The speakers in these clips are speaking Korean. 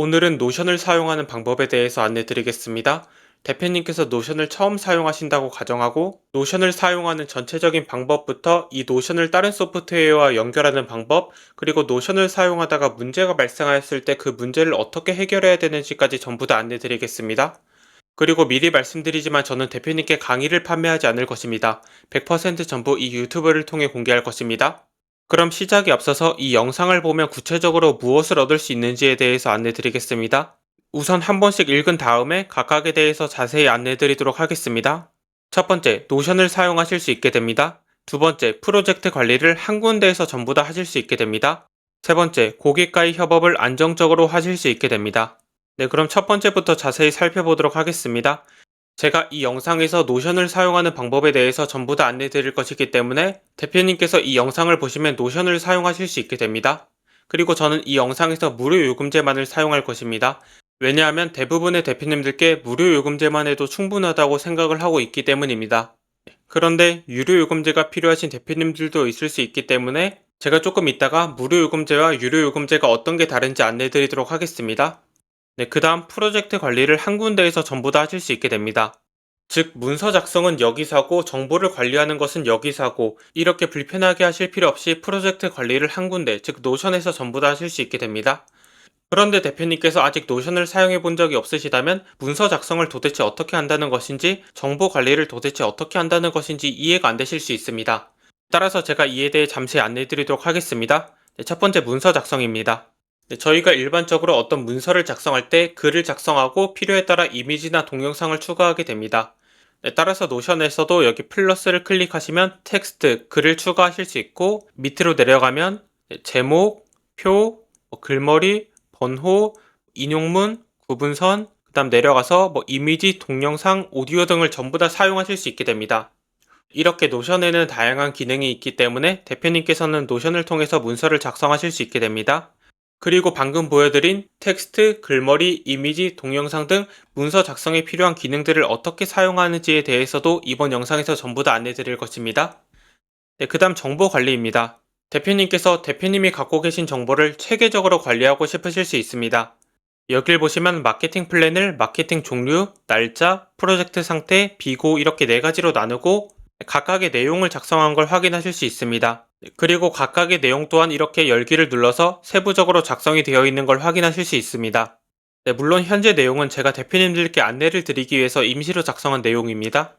오늘은 노션을 사용하는 방법에 대해서 안내 드리겠습니다. 대표님께서 노션을 처음 사용하신다고 가정하고 노션을 사용하는 전체적인 방법부터 이 노션을 다른 소프트웨어와 연결하는 방법, 그리고 노션을 사용하다가 문제가 발생하였을 때 그 문제를 어떻게 해결해야 되는지까지 전부 다 안내 드리겠습니다. 그리고 미리 말씀드리지만 저는 대표님께 강의를 판매하지 않을 것입니다. 100% 전부 이 유튜브를 통해 공개할 것입니다. 그럼 시작에 앞서서 이 영상을 보면 구체적으로 무엇을 얻을 수 있는지에 대해서 안내 드리겠습니다. 우선 한 번씩 읽은 다음에 각각에 대해서 자세히 안내 드리도록 하겠습니다. 첫 번째, 노션을 사용하실 수 있게 됩니다. 두 번째, 프로젝트 관리를 한 군데에서 전부 다 하실 수 있게 됩니다. 세 번째, 고객과의 협업을 안정적으로 하실 수 있게 됩니다. 네, 그럼 첫 번째부터 자세히 살펴보도록 하겠습니다. 제가 이 영상에서 노션을 사용하는 방법에 대해서 전부 다 안내 드릴 것이기 때문에 대표님께서 이 영상을 보시면 노션을 사용하실 수 있게 됩니다. 그리고 저는 이 영상에서 무료 요금제만을 사용할 것입니다. 왜냐하면 대부분의 대표님들께 무료 요금제만 해도 충분하다고 생각을 하고 있기 때문입니다. 그런데 유료 요금제가 필요하신 대표님들도 있을 수 있기 때문에 제가 조금 이따가 무료 요금제와 유료 요금제가 어떤 게 다른지 안내 드리도록 하겠습니다. 네, 그 다음 프로젝트 관리를 한 군데에서 전부 다 하실 수 있게 됩니다. 즉, 문서 작성은 여기서 하고 정보를 관리하는 것은 여기서 하고 이렇게 불편하게 하실 필요 없이 프로젝트 관리를 한 군데, 즉 노션에서 전부 다 하실 수 있게 됩니다. 그런데 대표님께서 아직 노션을 사용해 본 적이 없으시다면 문서 작성을 도대체 어떻게 한다는 것인지, 정보 관리를 도대체 어떻게 한다는 것인지 이해가 안 되실 수 있습니다. 따라서 제가 이에 대해 잠시 안내해 드리도록 하겠습니다. 네, 첫 번째 문서 작성입니다. 네, 저희가 일반적으로 어떤 문서를 작성할 때 글을 작성하고 필요에 따라 이미지나 동영상을 추가하게 됩니다. 네, 따라서 노션에서도 여기 플러스를 클릭하시면 텍스트, 글을 추가하실 수 있고 밑으로 내려가면 제목, 표, 글머리, 번호, 인용문, 구분선, 그 다음 내려가서 이미지, 동영상, 오디오 등을 전부 다 사용하실 수 있게 됩니다. 이렇게 노션에는 다양한 기능이 있기 때문에 대표님께서는 노션을 통해서 문서를 작성하실 수 있게 됩니다. 그리고 방금 보여드린 텍스트, 글머리, 이미지, 동영상 등 문서 작성에 필요한 기능들을 어떻게 사용하는지에 대해서도 이번 영상에서 전부 다 안내 드릴 것입니다. 네, 그 다음 정보 관리입니다. 대표님께서 대표님이 갖고 계신 정보를 체계적으로 관리하고 싶으실 수 있습니다. 여길 보시면 마케팅 플랜을 마케팅 종류, 날짜, 프로젝트 상태, 비고 이렇게 네 가지로 나누고 각각의 내용을 작성한 걸 확인하실 수 있습니다. 그리고 각각의 내용 또한 이렇게 열기를 눌러서 세부적으로 작성이 되어 있는 걸 확인하실 수 있습니다. 네, 물론 현재 내용은 제가 대표님들께 안내를 드리기 위해서 임시로 작성한 내용입니다.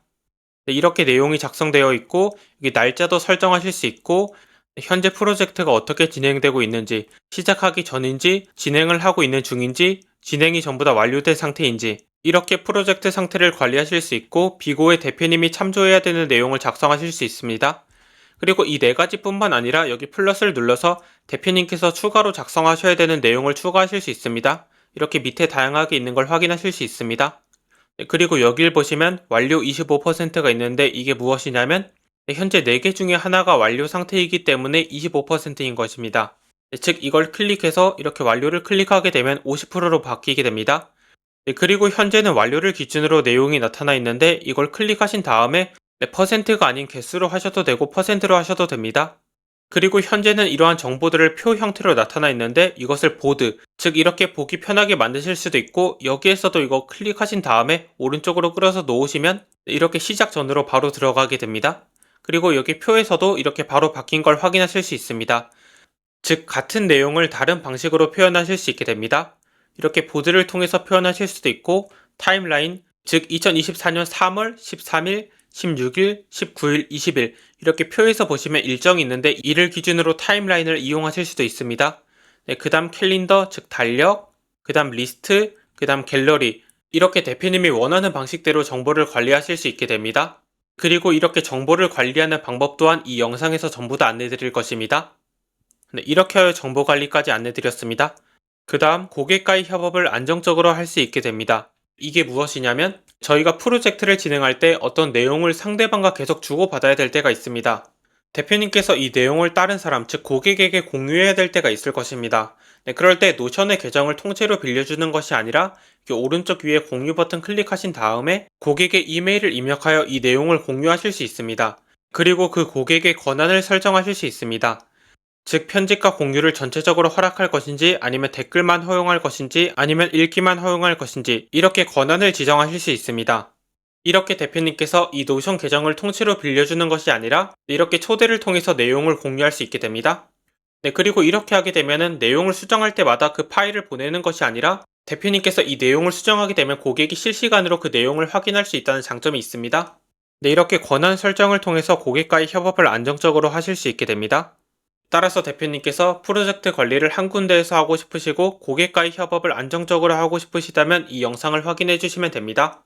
네, 이렇게 내용이 작성되어 있고 여기 날짜도 설정하실 수 있고 현재 프로젝트가 어떻게 진행되고 있는지, 시작하기 전인지, 진행을 하고 있는 중인지, 진행이 전부 다 완료된 상태인지 이렇게 프로젝트 상태를 관리하실 수 있고 비고의 대표님이 참조해야 되는 내용을 작성하실 수 있습니다. 그리고 이 네 가지뿐만 아니라 여기 플러스를 눌러서 대표님께서 추가로 작성하셔야 되는 내용을 추가하실 수 있습니다. 이렇게 밑에 다양하게 있는 걸 확인하실 수 있습니다. 그리고 여길 보시면 완료 25%가 있는데 이게 무엇이냐면 현재 4개 중에 하나가 완료 상태이기 때문에 25%인 것입니다. 즉 이걸 클릭해서 이렇게 완료를 클릭하게 되면 50%로 바뀌게 됩니다. 그리고 현재는 완료를 기준으로 내용이 나타나 있는데 이걸 클릭하신 다음에 퍼센트가 아닌 개수로 하셔도 되고 퍼센트로 하셔도 됩니다. 그리고 현재는 이러한 정보들을 표 형태로 나타나 있는데 이것을 보드, 즉 이렇게 보기 편하게 만드실 수도 있고 여기에서도 이거 클릭하신 다음에 오른쪽으로 끌어서 놓으시면 이렇게 시작 전으로 바로 들어가게 됩니다. 그리고 여기 표에서도 이렇게 바로 바뀐 걸 확인하실 수 있습니다. 즉 같은 내용을 다른 방식으로 표현하실 수 있게 됩니다. 이렇게 보드를 통해서 표현하실 수도 있고 타임라인, 즉 2024년 3월 13일, 16일, 19일, 20일 이렇게 표에서 보시면 일정이 있는데 이를 기준으로 타임라인을 이용하실 수도 있습니다. 네, 그 다음 캘린더, 즉 달력, 그 다음 리스트, 그 다음 갤러리 이렇게 대표님이 원하는 방식대로 정보를 관리하실 수 있게 됩니다. 그리고 이렇게 정보를 관리하는 방법 또한 이 영상에서 전부 다 안내 드릴 것입니다. 네, 이렇게 하여 정보 관리까지 안내 드렸습니다. 그 다음 고객과의 협업을 안정적으로 할 수 있게 됩니다. 이게 무엇이냐면 저희가 프로젝트를 진행할 때 어떤 내용을 상대방과 계속 주고받아야 될 때가 있습니다. 대표님께서 이 내용을 다른 사람, 즉 고객에게 공유해야 될 때가 있을 것입니다. 네, 그럴 때 노션의 계정을 통째로 빌려주는 것이 아니라 오른쪽 위에 공유 버튼 클릭하신 다음에 고객의 이메일을 입력하여 이 내용을 공유하실 수 있습니다. 그리고 그 고객의 권한을 설정하실 수 있습니다. 즉 편집과 공유를 전체적으로 허락할 것인지 아니면 댓글만 허용할 것인지 아니면 읽기만 허용할 것인지 이렇게 권한을 지정하실 수 있습니다. 이렇게 대표님께서 이 노션 계정을 통째로 빌려주는 것이 아니라 이렇게 초대를 통해서 내용을 공유할 수 있게 됩니다. 네, 그리고 이렇게 하게 되면은 내용을 수정할 때마다 그 파일을 보내는 것이 아니라 대표님께서 이 내용을 수정하게 되면 고객이 실시간으로 그 내용을 확인할 수 있다는 장점이 있습니다. 네, 이렇게 권한 설정을 통해서 고객과의 협업을 안정적으로 하실 수 있게 됩니다. 따라서 대표님께서 프로젝트 관리를 한 군데에서 하고 싶으시고 고객과의 협업을 안정적으로 하고 싶으시다면 이 영상을 확인해 주시면 됩니다.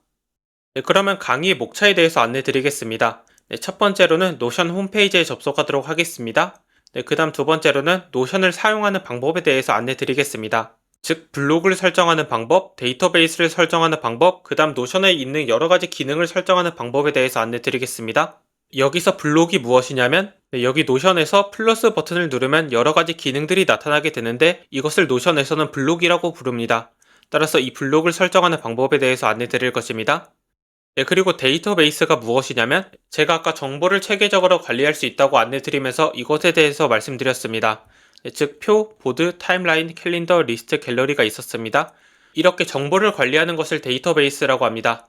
네, 그러면 강의 목차에 대해서 안내 드리겠습니다. 네, 첫 번째로는 노션 홈페이지에 접속하도록 하겠습니다. 네, 그 다음 두 번째로는 노션을 사용하는 방법에 대해서 안내 드리겠습니다. 즉, 블로그를 설정하는 방법, 데이터베이스를 설정하는 방법, 그 다음 노션에 있는 여러가지 기능을 설정하는 방법에 대해서 안내 드리겠습니다. 여기서 블록이 무엇이냐면 네, 여기 노션에서 플러스 버튼을 누르면 여러가지 기능들이 나타나게 되는데 이것을 노션에서는 블록이라고 부릅니다. 따라서 이 블록을 설정하는 방법에 대해서 안내 드릴 것입니다. 네, 그리고 데이터베이스가 무엇이냐면 제가 아까 정보를 체계적으로 관리할 수 있다고 안내드리면서 이것에 대해서 말씀드렸습니다. 네, 즉 표, 보드, 타임라인, 캘린더, 리스트, 갤러리가 있었습니다. 이렇게 정보를 관리하는 것을 데이터베이스라고 합니다.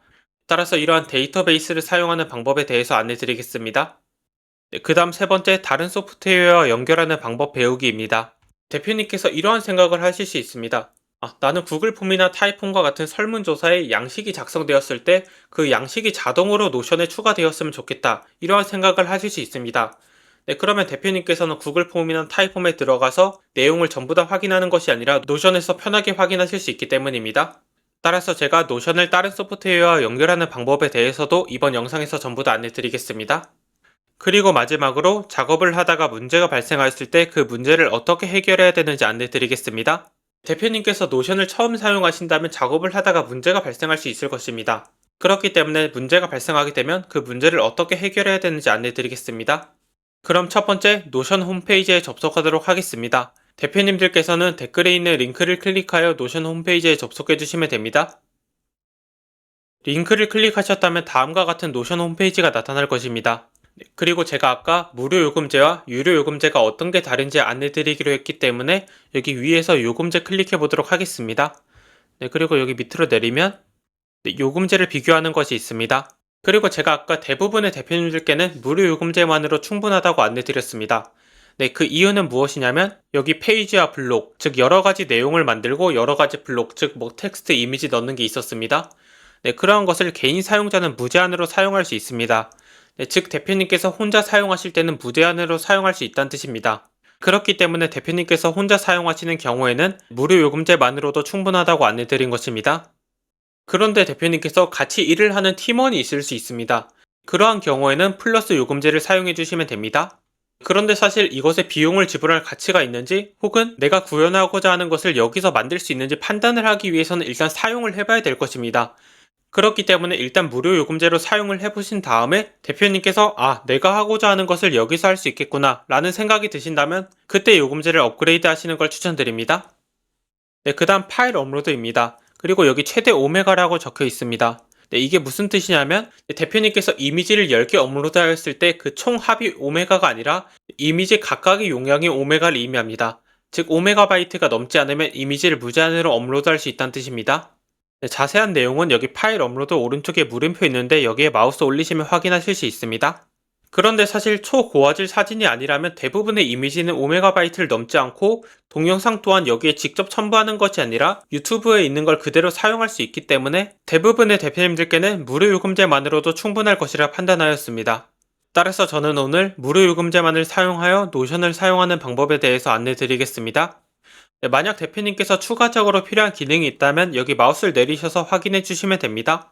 따라서 이러한 데이터베이스를 사용하는 방법에 대해서 안내드리겠습니다. 네, 그 다음 세 번째 다른 소프트웨어와 연결하는 방법 배우기입니다. 대표님께서 이러한 생각을 하실 수 있습니다. 나는 구글 폼이나 타이폰과 같은 설문조사에 양식이 작성되었을 때 그 양식이 자동으로 노션에 추가되었으면 좋겠다. 이러한 생각을 하실 수 있습니다. 네, 그러면 대표님께서는 구글 폼이나 타이폼에 들어가서 내용을 전부 다 확인하는 것이 아니라 노션에서 편하게 확인하실 수 있기 때문입니다. 따라서 제가 노션을 다른 소프트웨어와 연결하는 방법에 대해서도 이번 영상에서 전부 다 안내드리겠습니다. 그리고 마지막으로 작업을 하다가 문제가 발생하였을 때 그 문제를 어떻게 해결해야 되는지 안내드리겠습니다. 대표님께서 노션을 처음 사용하신다면 작업을 하다가 문제가 발생할 수 있을 것입니다. 그렇기 때문에 문제가 발생하게 되면 그 문제를 어떻게 해결해야 되는지 안내드리겠습니다. 그럼 첫 번째 노션 홈페이지에 접속하도록 하겠습니다. 대표님들께서는 댓글에 있는 링크를 클릭하여 노션 홈페이지에 접속해 주시면 됩니다. 링크를 클릭하셨다면 다음과 같은 노션 홈페이지가 나타날 것입니다. 그리고 제가 아까 무료 요금제와 유료 요금제가 어떤 게 다른지 안내 드리기로 했기 때문에 여기 위에서 요금제 클릭해 보도록 하겠습니다. 네, 그리고 여기 밑으로 내리면 네, 요금제를 비교하는 것이 있습니다. 그리고 제가 아까 대부분의 대표님들께는 무료 요금제만으로 충분하다고 안내 드렸습니다. 네, 그 이유는 무엇이냐면 여기 페이지와 블록, 즉 여러가지 내용을 만들고 여러가지 블록, 즉 뭐 텍스트, 이미지 넣는 게 있었습니다. 네, 그러한 것을 개인 사용자는 무제한으로 사용할 수 있습니다. 네, 즉 대표님께서 혼자 사용하실 때는 무제한으로 사용할 수 있다는 뜻입니다. 그렇기 때문에 대표님께서 혼자 사용하시는 경우에는 무료 요금제만으로도 충분하다고 안내드린 것입니다. 그런데 대표님께서 같이 일을 하는 팀원이 있을 수 있습니다. 그러한 경우에는 플러스 요금제를 사용해 주시면 됩니다. 그런데 사실 이것에 비용을 지불할 가치가 있는지 혹은 내가 구현하고자 하는 것을 여기서 만들 수 있는지 판단을 하기 위해서는 일단 사용을 해봐야 될 것입니다. 그렇기 때문에 일단 무료 요금제로 사용을 해보신 다음에 대표님께서 내가 하고자 하는 것을 여기서 할 수 있겠구나 라는 생각이 드신다면 그때 요금제를 업그레이드 하시는 걸 추천드립니다. 네, 그 다음 파일 업로드입니다. 그리고 여기 최대 오메가라고 적혀 있습니다. 네, 이게 무슨 뜻이냐면 대표님께서 이미지를 10개 업로드 하였을 때 그 총 합이 오메가가 아니라 이미지 각각의 용량이 오메가를 의미합니다. 즉 오메가바이트가 넘지 않으면 이미지를 무제한으로 업로드할 수 있다는 뜻입니다. 네, 자세한 내용은 여기 파일 업로드 오른쪽에 물음표 있는데 여기에 마우스 올리시면 확인하실 수 있습니다. 그런데 사실 초고화질 사진이 아니라면 대부분의 이미지는 오메가바이트를 넘지 않고 동영상 또한 여기에 직접 첨부하는 것이 아니라 유튜브에 있는 걸 그대로 사용할 수 있기 때문에 대부분의 대표님들께는 무료 요금제만으로도 충분할 것이라 판단하였습니다. 따라서 저는 오늘 무료 요금제만을 사용하여 노션을 사용하는 방법에 대해서 안내드리겠습니다. 네, 만약 대표님께서 추가적으로 필요한 기능이 있다면 여기 마우스를 내리셔서 확인해 주시면 됩니다.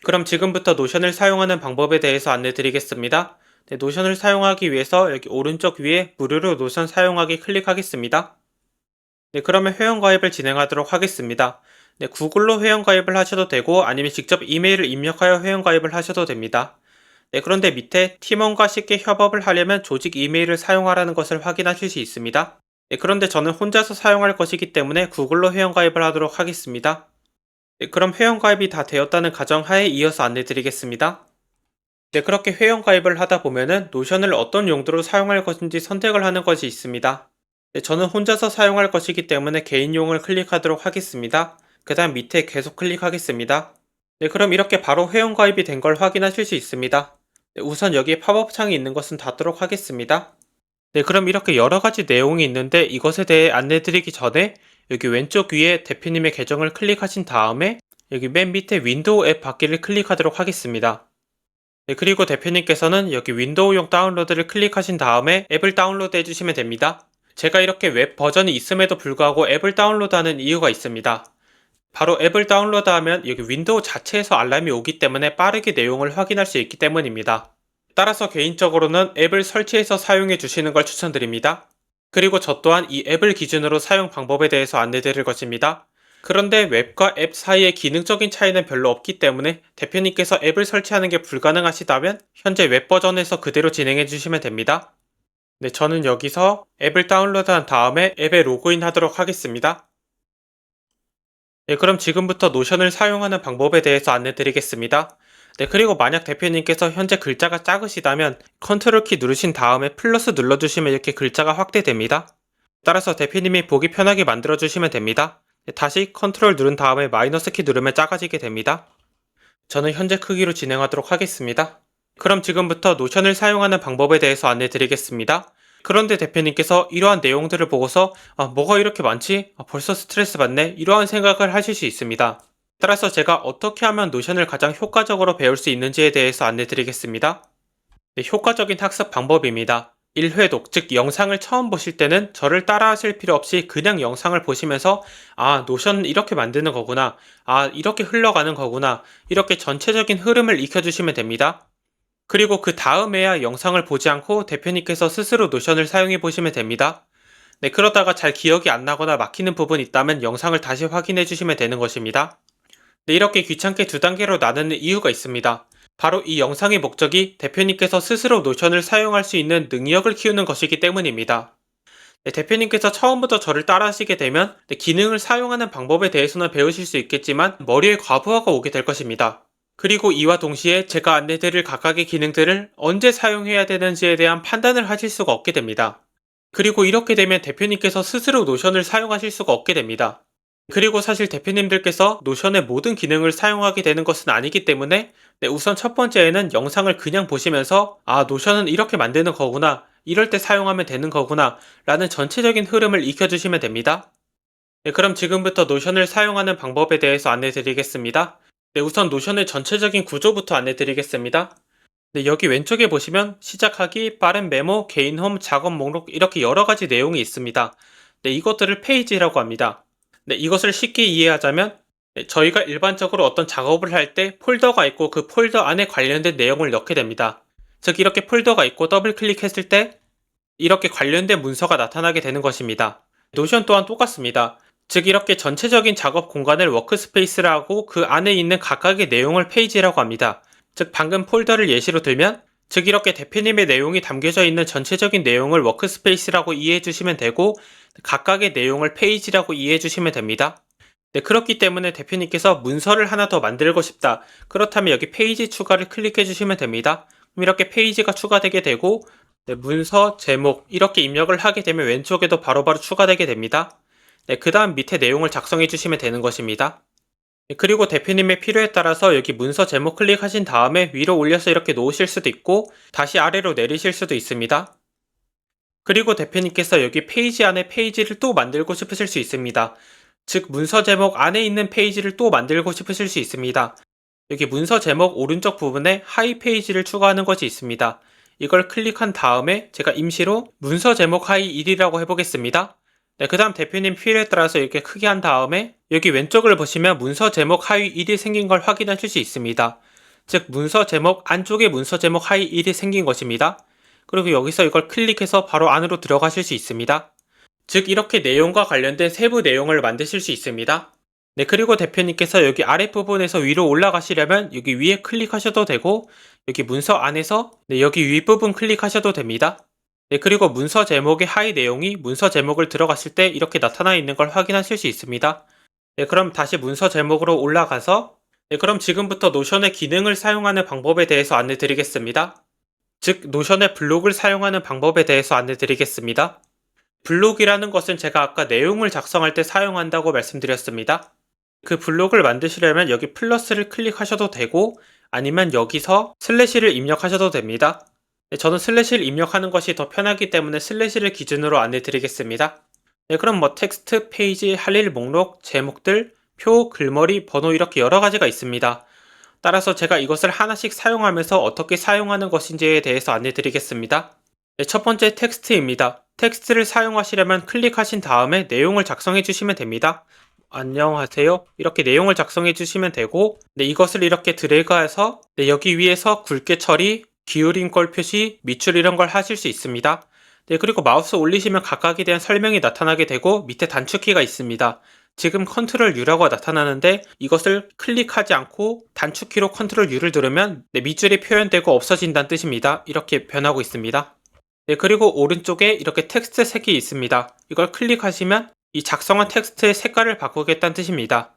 그럼 지금부터 노션을 사용하는 방법에 대해서 안내 드리겠습니다. 네, 노션을 사용하기 위해서 여기 오른쪽 위에 무료로 노션 사용하기 클릭하겠습니다. 네, 그러면 회원가입을 진행하도록 하겠습니다. 네, 구글로 회원가입을 하셔도 되고 아니면 직접 이메일을 입력하여 회원가입을 하셔도 됩니다. 네, 그런데 밑에 팀원과 쉽게 협업을 하려면 조직 이메일을 사용하라는 것을 확인하실 수 있습니다. 네, 그런데 저는 혼자서 사용할 것이기 때문에 구글로 회원가입을 하도록 하겠습니다. 네, 그럼 회원가입이 다 되었다는 가정하에 이어서 안내드리겠습니다. 네, 그렇게 회원가입을 하다 보면은 노션을 어떤 용도로 사용할 것인지 선택을 하는 것이 있습니다. 네, 저는 혼자서 사용할 것이기 때문에 개인용을 클릭하도록 하겠습니다. 그 다음 밑에 계속 클릭하겠습니다. 네, 그럼 이렇게 바로 회원가입이 된 걸 확인하실 수 있습니다. 네, 우선 여기에 팝업 창이 있는 것은 닫도록 하겠습니다. 네, 그럼 이렇게 여러 가지 내용이 있는데 이것에 대해 안내드리기 전에 여기 왼쪽 위에 대표님의 계정을 클릭하신 다음에 여기 맨 밑에 윈도우 앱 받기를 클릭하도록 하겠습니다. 네, 그리고 대표님께서는 여기 윈도우용 다운로드를 클릭하신 다음에 앱을 다운로드 해주시면 됩니다. 제가 이렇게 웹 버전이 있음에도 불구하고 앱을 다운로드하는 이유가 있습니다. 바로 앱을 다운로드하면 여기 윈도우 자체에서 알람이 오기 때문에 빠르게 내용을 확인할 수 있기 때문입니다. 따라서 개인적으로는 앱을 설치해서 사용해 주시는 걸 추천드립니다. 그리고 저 또한 이 앱을 기준으로 사용 방법에 대해서 안내드릴 것입니다. 그런데 웹과 앱 사이의 기능적인 차이는 별로 없기 때문에 대표님께서 앱을 설치하는 게 불가능하시다면 현재 웹 버전에서 그대로 진행해 주시면 됩니다. 네, 저는 여기서 앱을 다운로드한 다음에 앱에 로그인 하도록 하겠습니다. 네, 그럼 지금부터 노션을 사용하는 방법에 대해서 안내드리겠습니다. 네, 그리고 만약 대표님께서 현재 글자가 작으시다면 컨트롤 키 누르신 다음에 플러스 눌러주시면 이렇게 글자가 확대됩니다. 따라서 대표님이 보기 편하게 만들어주시면 됩니다. 네, 다시 컨트롤 누른 다음에 마이너스 키 누르면 작아지게 됩니다. 저는 현재 크기로 진행하도록 하겠습니다. 그럼 지금부터 노션을 사용하는 방법에 대해서 안내드리겠습니다. 그런데 대표님께서 이러한 내용들을 보고서 뭐가 이렇게 많지? 벌써 스트레스 받네? 이러한 생각을 하실 수 있습니다. 따라서 제가 어떻게 하면 노션을 가장 효과적으로 배울 수 있는지에 대해서 안내드리겠습니다. 네, 효과적인 학습 방법입니다. 1회독, 즉 영상을 처음 보실 때는 저를 따라 하실 필요 없이 그냥 영상을 보시면서 노션은 이렇게 만드는 거구나, 이렇게 흘러가는 거구나, 이렇게 전체적인 흐름을 익혀주시면 됩니다. 그리고 그 다음에야 영상을 보지 않고 대표님께서 스스로 노션을 사용해 보시면 됩니다. 네, 그러다가 잘 기억이 안 나거나 막히는 부분이 있다면 영상을 다시 확인해 주시면 되는 것입니다. 네, 이렇게 귀찮게 두 단계로 나누는 이유가 있습니다. 바로 이 영상의 목적이 대표님께서 스스로 노션을 사용할 수 있는 능력을 키우는 것이기 때문입니다. 네, 대표님께서 처음부터 저를 따라 하시게 되면 기능을 사용하는 방법에 대해서는 배우실 수 있겠지만 머리에 과부하가 오게 될 것입니다. 그리고 이와 동시에 제가 안내드릴 각각의 기능들을 언제 사용해야 되는지에 대한 판단을 하실 수가 없게 됩니다. 그리고 이렇게 되면 대표님께서 스스로 노션을 사용하실 수가 없게 됩니다. 그리고 사실 대표님들께서 노션의 모든 기능을 사용하게 되는 것은 아니기 때문에 우선 첫 번째에는 영상을 그냥 보시면서 노션은 이렇게 만드는 거구나, 이럴 때 사용하면 되는 거구나 라는 전체적인 흐름을 익혀주시면 됩니다. 네, 그럼 지금부터 노션을 사용하는 방법에 대해서 안내드리겠습니다. 네, 우선 노션의 전체적인 구조부터 안내드리겠습니다. 네, 여기 왼쪽에 보시면 시작하기, 빠른 메모, 개인 홈, 작업 목록 이렇게 여러 가지 내용이 있습니다. 네, 이것들을 페이지라고 합니다. 네, 이것을 쉽게 이해하자면 저희가 일반적으로 어떤 작업을 할 때 폴더가 있고 그 폴더 안에 관련된 내용을 넣게 됩니다. 즉 이렇게 폴더가 있고 더블 클릭했을 때 이렇게 관련된 문서가 나타나게 되는 것입니다. 노션 또한 똑같습니다. 즉 이렇게 전체적인 작업 공간을 워크스페이스라고 그 안에 있는 각각의 내용을 페이지라고 합니다. 즉 방금 폴더를 예시로 들면 즉 이렇게 대표님의 내용이 담겨져 있는 전체적인 내용을 워크스페이스라고 이해해 주시면 되고 각각의 내용을 페이지라고 이해해 주시면 됩니다. 네, 그렇기 때문에 대표님께서 문서를 하나 더 만들고 싶다. 그렇다면 여기 페이지 추가를 클릭해 주시면 됩니다. 그럼 이렇게 페이지가 추가되게 되고 네, 문서, 제목 이렇게 입력을 하게 되면 왼쪽에도 바로바로 추가되게 됩니다. 네, 그 다음 밑에 내용을 작성해 주시면 되는 것입니다. 네, 그리고 대표님의 필요에 따라서 여기 문서 제목 클릭하신 다음에 위로 올려서 이렇게 놓으실 수도 있고 다시 아래로 내리실 수도 있습니다. 그리고 대표님께서 여기 페이지 안에 페이지를 또 만들고 싶으실 수 있습니다. 즉 문서 제목 안에 있는 페이지를 또 만들고 싶으실 수 있습니다. 여기 문서 제목 오른쪽 부분에 하이 페이지를 추가하는 것이 있습니다. 이걸 클릭한 다음에 제가 임시로 문서 제목 하이 1이라고 해보겠습니다. 네, 그 다음 대표님 필요에 따라서 이렇게 크게 한 다음에 여기 왼쪽을 보시면 문서 제목 하위 1이 생긴 걸 확인하실 수 있습니다. 즉 문서 제목 안쪽에 문서 제목 하위 1이 생긴 것입니다. 그리고 여기서 이걸 클릭해서 바로 안으로 들어가실 수 있습니다. 즉 이렇게 내용과 관련된 세부 내용을 만드실 수 있습니다. 네, 그리고 대표님께서 여기 아랫부분에서 위로 올라가시려면 여기 위에 클릭하셔도 되고 여기 문서 안에서 여기 윗부분 클릭하셔도 됩니다. 네, 그리고 문서 제목의 하위 내용이 문서 제목을 들어갔을 때 이렇게 나타나 있는 걸 확인하실 수 있습니다. 네, 그럼 다시 문서 제목으로 올라가서 네, 그럼 지금부터 노션의 기능을 사용하는 방법에 대해서 안내 드리겠습니다. 즉, 노션의 블록을 사용하는 방법에 대해서 안내 드리겠습니다. 블록이라는 것은 제가 아까 내용을 작성할 때 사용한다고 말씀드렸습니다. 그 블록을 만드시려면 여기 플러스를 클릭하셔도 되고 아니면 여기서 슬래시를 입력하셔도 됩니다. 네, 저는 슬래시를 입력하는 것이 더 편하기 때문에 슬래시를 기준으로 안내 드리겠습니다. 네, 그럼 뭐 텍스트, 페이지, 할 일 목록, 제목들, 표, 글머리, 번호 이렇게 여러 가지가 있습니다. 따라서 제가 이것을 하나씩 사용하면서 어떻게 사용하는 것인지에 대해서 안내 드리겠습니다. 네, 첫 번째 텍스트입니다. 텍스트를 사용하시려면 클릭하신 다음에 내용을 작성해 주시면 됩니다. 안녕하세요. 이렇게 내용을 작성해 주시면 되고, 네, 이것을 이렇게 드래그해서 네, 여기 위에서 굵게 처리, 기울인 걸 표시, 밑줄 이런 걸 하실 수 있습니다. 네, 그리고 마우스 올리시면 각각에 대한 설명이 나타나게 되고 밑에 단축키가 있습니다. 지금 컨트롤 U라고 나타나는데 이것을 클릭하지 않고 단축키로 컨트롤 U를 누르면 네, 밑줄이 표현되고 없어진다는 뜻입니다. 이렇게 변하고 있습니다. 네, 그리고 오른쪽에 이렇게 텍스트 색이 있습니다. 이걸 클릭하시면 이 작성한 텍스트의 색깔을 바꾸겠다는 뜻입니다.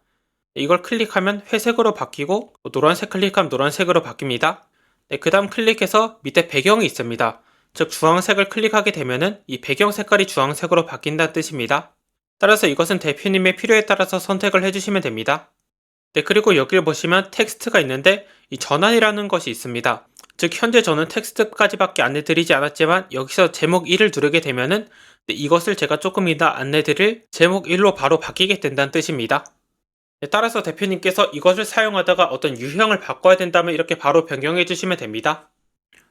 네, 이걸 클릭하면 회색으로 바뀌고 노란색 클릭하면 노란색으로 바뀝니다. 네, 그 다음 클릭해서 밑에 배경이 있습니다. 즉 주황색을 클릭하게 되면은 이 배경 색깔이 주황색으로 바뀐다는 뜻입니다. 따라서 이것은 대표님의 필요에 따라서 선택을 해주시면 됩니다. 네, 그리고 여기를 보시면 텍스트가 있는데 이 전환이라는 것이 있습니다. 즉 현재 저는 텍스트까지밖에 안내드리지 않았지만 여기서 제목 1을 누르게 되면은 이것을 제가 조금 이따 안내드릴 제목 1로 바로 바뀌게 된다는 뜻입니다. 네, 따라서 대표님께서 이것을 사용하다가 어떤 유형을 바꿔야 된다면 이렇게 바로 변경해 주시면 됩니다.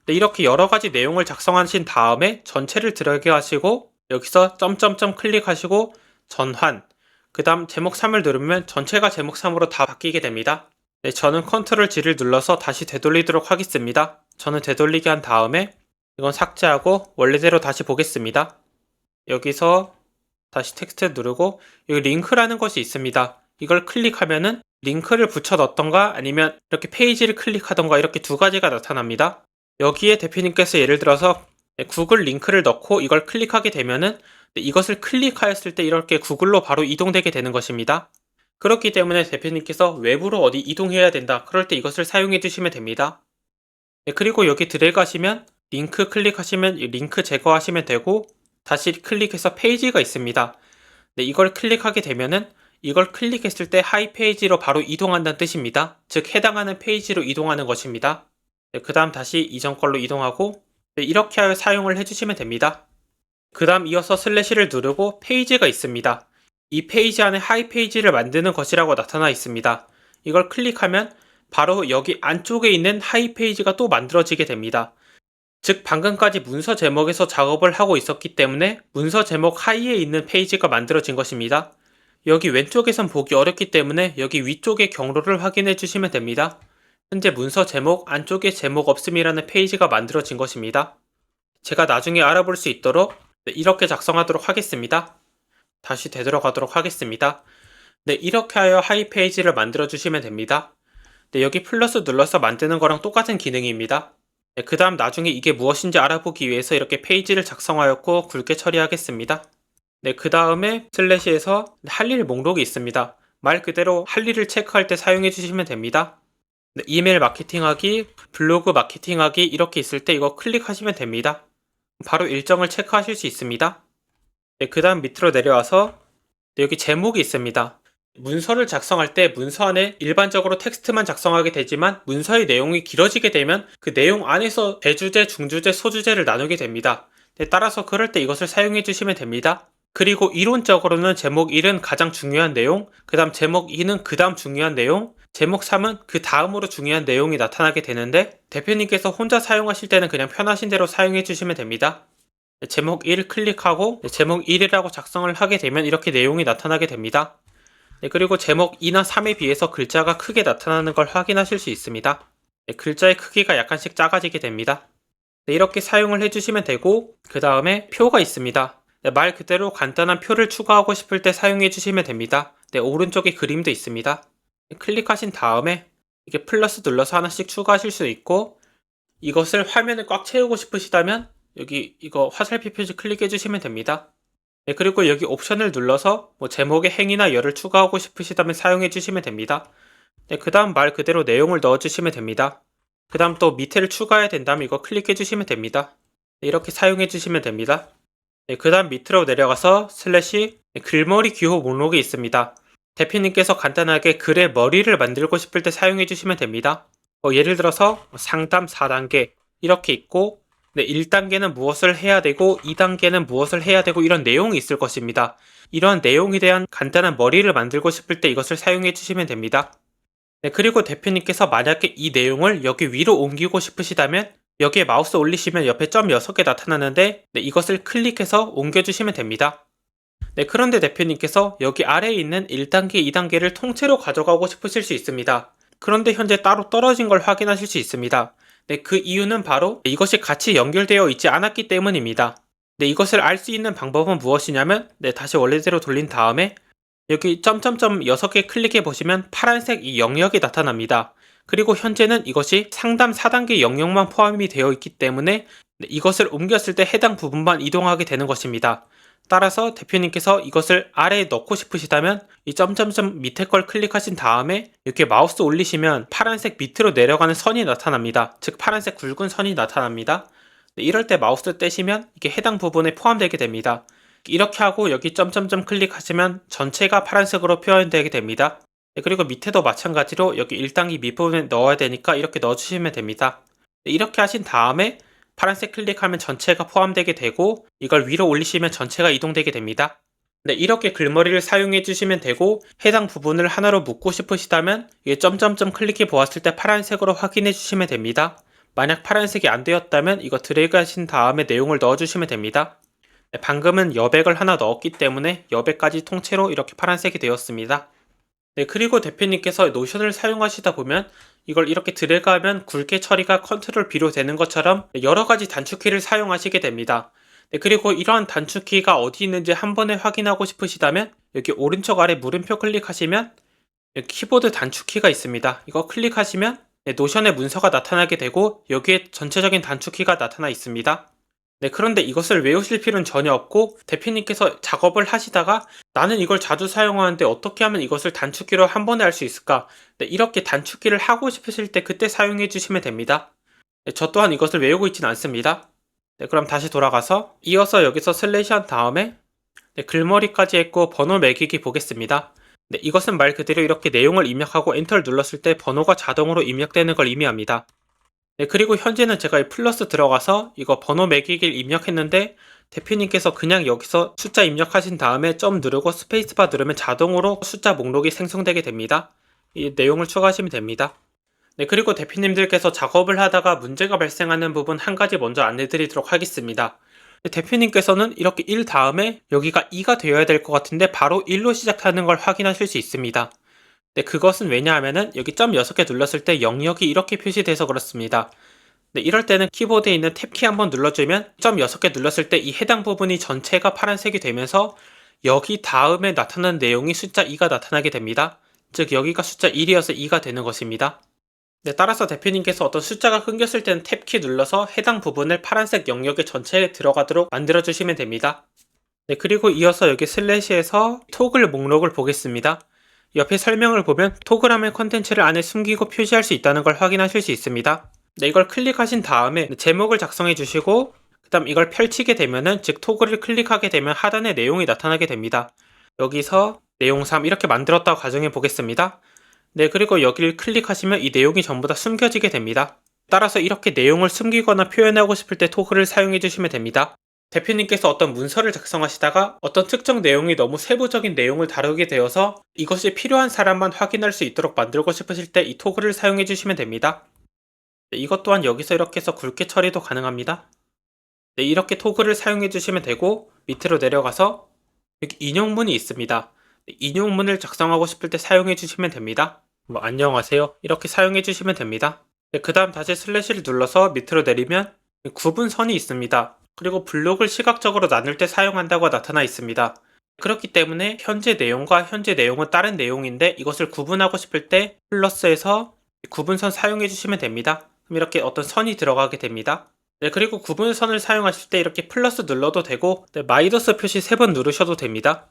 네, 이렇게 여러 가지 내용을 작성하신 다음에 전체를 드래그 하시고 여기서 점점점 클릭하시고 전환, 그 다음 제목 3을 누르면 전체가 제목 3으로 다 바뀌게 됩니다. 네, 저는 컨트롤 G를 눌러서 다시 되돌리도록 하겠습니다. 저는 되돌리게 한 다음에 이건 삭제하고 원래대로 다시 보겠습니다. 여기서 다시 텍스트 누르고 여기 링크라는 것이 있습니다. 이걸 클릭하면은 링크를 붙여 넣던가 아니면 이렇게 페이지를 클릭하던가 이렇게 두 가지가 나타납니다. 여기에 대표님께서 예를 들어서 구글 링크를 넣고 이걸 클릭하게 되면은 이것을 클릭하였을 때 이렇게 구글로 바로 이동되게 되는 것입니다. 그렇기 때문에 대표님께서 외부로 어디 이동해야 된다. 그럴 때 이것을 사용해 주시면 됩니다. 네, 그리고 여기 드래그 하시면 링크 클릭하시면 링크 제거하시면 되고 다시 클릭해서 페이지가 있습니다. 네, 이걸 클릭하게 되면은 이걸 클릭했을 때 하이 페이지로 바로 이동한다는 뜻입니다. 즉 해당하는 페이지로 이동하는 것입니다. 네, 그 다음 다시 이전 걸로 이동하고 네, 이렇게 하여 사용을 해주시면 됩니다. 그 다음 이어서 슬래시를 누르고 페이지가 있습니다. 이 페이지 안에 하이 페이지를 만드는 것이라고 나타나 있습니다. 이걸 클릭하면 바로 여기 안쪽에 있는 하이 페이지가 또 만들어지게 됩니다. 즉 방금까지 문서 제목에서 작업을 하고 있었기 때문에 문서 제목 하이에 있는 페이지가 만들어진 것입니다. 여기 왼쪽에선 보기 어렵기 때문에 여기 위쪽의 경로를 확인해 주시면 됩니다. 현재 문서 제목 안쪽에 제목 없음이라는 페이지가 만들어진 것입니다. 제가 나중에 알아볼 수 있도록 이렇게 작성하도록 하겠습니다. 다시 되돌아가도록 하겠습니다. 네, 이렇게 하여 하이 페이지를 만들어 주시면 됩니다. 네, 여기 플러스 눌러서 만드는 거랑 똑같은 기능입니다. 네, 그 다음 나중에 이게 무엇인지 알아보기 위해서 이렇게 페이지를 작성하였고 굵게 처리하겠습니다. 네, 그 다음에 슬래시에서 할 일 목록이 있습니다. 말 그대로 할 일을 체크할 때 사용해 주시면 됩니다. 네, 이메일 마케팅하기, 블로그 마케팅하기 이렇게 있을 때 이거 클릭하시면 됩니다. 바로 일정을 체크하실 수 있습니다. 네, 그 다음 밑으로 내려와서 네, 여기 제목이 있습니다. 문서를 작성할 때 문서 안에 일반적으로 텍스트만 작성하게 되지만 문서의 내용이 길어지게 되면 그 내용 안에서 대주제, 중주제, 소주제를 나누게 됩니다. 네, 따라서 그럴 때 이것을 사용해 주시면 됩니다. 그리고 이론적으로는 제목 1은 가장 중요한 내용, 그 다음 제목 2는 그 다음 중요한 내용, 제목 3은 그 다음으로 중요한 내용이 나타나게 되는데 대표님께서 혼자 사용하실 때는 그냥 편하신 대로 사용해 주시면 됩니다. 제목 1 클릭하고 제목 1이라고 작성을 하게 되면 이렇게 내용이 나타나게 됩니다. 그리고 제목 2나 3에 비해서 글자가 크게 나타나는 걸 확인하실 수 있습니다. 글자의 크기가 약간씩 작아지게 됩니다. 이렇게 사용을 해주시면 되고 그 다음에 표가 있습니다. 말 그대로 간단한 표를 추가하고 싶을 때 사용해 주시면 됩니다. 오른쪽에 그림도 있습니다. 클릭하신 다음에 이게 플러스 눌러서 하나씩 추가하실 수 있고 이것을 화면을 꽉 채우고 싶으시다면 여기 이거 화살표 표시 클릭해 주시면 됩니다. 그리고 여기 옵션을 눌러서 제목에 행이나 열을 추가하고 싶으시다면 사용해 주시면 됩니다. 네, 그 다음 말 그대로 내용을 넣어주시면 됩니다. 그 다음 또 밑에를 추가해야 된다면 이거 클릭해주시면 됩니다. 네, 이렇게 사용해주시면 됩니다. 네, 그 다음 밑으로 내려가서 슬래시 글머리 기호 목록이 있습니다. 대표님께서 간단하게 글의 머리를 만들고 싶을 때 사용해주시면 됩니다. 예를 들어서 상담 4단계 이렇게 있고, 네, 1단계는 무엇을 해야 되고 2단계는 무엇을 해야 되고 이런 내용이 있을 것입니다. 이런 내용에 대한 간단한 머리를 만들고 싶을 때 이것을 사용해 주시면 됩니다. 네, 그리고 대표님께서 만약에 이 내용을 여기 위로 옮기고 싶으시다면 여기에 마우스 올리시면 옆에 점 6개 나타나는데, 네, 이것을 클릭해서 옮겨주시면 됩니다. 네, 그런데 대표님께서 여기 아래에 있는 1단계, 2단계를 통째로 가져가고 싶으실 수 있습니다. 그런데 현재 따로 떨어진 걸 확인하실 수 있습니다. 네, 그 이유는 바로 이것이 같이 연결되어 있지 않았기 때문입니다. 네, 이것을 알 수 있는 방법은 무엇이냐면, 네, 다시 원래대로 돌린 다음에 여기 점점점 6개 클릭해 보시면 파란색 이 영역이 나타납니다. 그리고 현재는 이것이 상담 4단계 영역만 포함이 되어 있기 때문에 이것을 옮겼을 때 해당 부분만 이동하게 되는 것입니다. 따라서 대표님께서 이것을 아래에 넣고 싶으시다면 이 점점점 밑에 걸 클릭하신 다음에 이렇게 마우스 올리시면 파란색 밑으로 내려가는 선이 나타납니다. 즉 파란색 굵은 선이 나타납니다. 이럴 때 마우스 떼시면 이게 해당 부분에 포함되게 됩니다. 이렇게 하고 여기 점점점 클릭하시면 전체가 파란색으로 표현되게 됩니다. 그리고 밑에도 마찬가지로 여기 1단계 밑부분에 넣어야 되니까 이렇게 넣어주시면 됩니다. 이렇게 하신 다음에 파란색 클릭하면 전체가 포함되게 되고, 이걸 위로 올리시면 전체가 이동되게 됩니다. 네, 이렇게 글머리를 사용해 주시면 되고, 해당 부분을 하나로 묶고 싶으시다면 이 점점점 클릭해 보았을 때 파란색으로 확인해 주시면 됩니다. 만약 파란색이 안 되었다면 이거 드래그 하신 다음에 내용을 넣어 주시면 됩니다. 네, 방금은 여백을 하나 넣었기 때문에 여백까지 통째로 이렇게 파란색이 되었습니다. 네, 그리고 대표님께서 노션을 사용하시다 보면 이걸 이렇게 드래그하면 굵게 처리가 컨트롤 B로 되는 것처럼 여러 가지 단축키를 사용하시게 됩니다. 네, 그리고 이러한 단축키가 어디 있는지 한 번에 확인하고 싶으시다면 여기 오른쪽 아래 물음표 클릭하시면 여기 키보드 단축키가 있습니다. 이거 클릭하시면 노션의 문서가 나타나게 되고 여기에 전체적인 단축키가 나타나 있습니다. 네, 그런데 이것을 외우실 필요는 전혀 없고 대표님께서 작업을 하시다가 나는 이걸 자주 사용하는데 어떻게 하면 이것을 단축키로 한 번에 할 수 있을까? 네, 이렇게 단축키를 하고 싶으실 때 그때 사용해 주시면 됩니다. 네, 저 또한 이것을 외우고 있지는 않습니다. 네, 그럼 다시 돌아가서 이어서 여기서 슬래시 한 다음에 네, 글머리까지 했고 번호 매기기 보겠습니다. 네, 이것은 말 그대로 이렇게 내용을 입력하고 엔터를 눌렀을 때 번호가 자동으로 입력되는 걸 의미합니다. 네, 그리고 현재는 제가 이 플러스 들어가서 이거 번호 매기기를 입력했는데 대표님께서 그냥 여기서 숫자 입력하신 다음에 점 누르고 스페이스바 누르면 자동으로 숫자 목록이 생성되게 됩니다. 이 내용을 추가하시면 됩니다. 네, 그리고 대표님들께서 작업을 하다가 문제가 발생하는 부분 한 가지 먼저 안내드리도록 하겠습니다. 대표님께서는 이렇게 1 다음에 여기가 2가 되어야 될 것 같은데 바로 1로 시작하는 걸 확인하실 수 있습니다. 네, 그것은 왜냐하면은 여기 점 6개 눌렀을 때 영역이 이렇게 표시돼서 그렇습니다. 네, 이럴 때는 키보드에 있는 탭키 한번 눌러주면 점 6개 눌렀을 때 이 해당 부분이 전체가 파란색이 되면서 여기 다음에 나타나는 내용이 숫자 2가 나타나게 됩니다. 즉 여기가 숫자 1이어서 2가 되는 것입니다. 네, 따라서 대표님께서 어떤 숫자가 끊겼을 때는 탭키 눌러서 해당 부분을 파란색 영역의 전체에 들어가도록 만들어주시면 됩니다. 네, 그리고 이어서 여기 슬래시에서 토글 목록을 보겠습니다. 옆에 설명을 보면 토글하면 컨텐츠를 안에 숨기고 표시할 수 있다는 걸 확인하실 수 있습니다. 네, 이걸 클릭하신 다음에 제목을 작성해 주시고 그 다음 이걸 펼치게 되면은 즉 토글을 클릭하게 되면 하단에 내용이 나타나게 됩니다. 여기서 내용 3 이렇게 만들었다고 가정해 보겠습니다. 네, 그리고 여기를 클릭하시면 이 내용이 전부 다 숨겨지게 됩니다. 따라서 이렇게 내용을 숨기거나 표현하고 싶을 때 토글을 사용해 주시면 됩니다. 대표님께서 어떤 문서를 작성하시다가 어떤 특정 내용이 너무 세부적인 내용을 다루게 되어서 이것이 필요한 사람만 확인할 수 있도록 만들고 싶으실 때 이 토글을 사용해 주시면 됩니다. 네, 이것 또한 여기서 이렇게 해서 굵게 처리도 가능합니다. 네, 이렇게 토글을 사용해 주시면 되고 밑으로 내려가서 여기 인용문이 있습니다. 네, 인용문을 작성하고 싶을 때 사용해 주시면 됩니다. 안녕하세요 이렇게 사용해 주시면 됩니다. 네, 그 다음 다시 슬래시를 눌러서 밑으로 내리면 구분선이 있습니다. 그리고 블록을 시각적으로 나눌 때 사용한다고 나타나 있습니다. 그렇기 때문에 현재 내용과 현재 내용은 다른 내용인데 이것을 구분하고 싶을 때 플러스에서 구분선 사용해 주시면 됩니다. 그럼 이렇게 어떤 선이 들어가게 됩니다. 네, 그리고 구분선을 사용하실 때 이렇게 플러스 눌러도 되고 네, 마이너스 표시 3번 누르셔도 됩니다.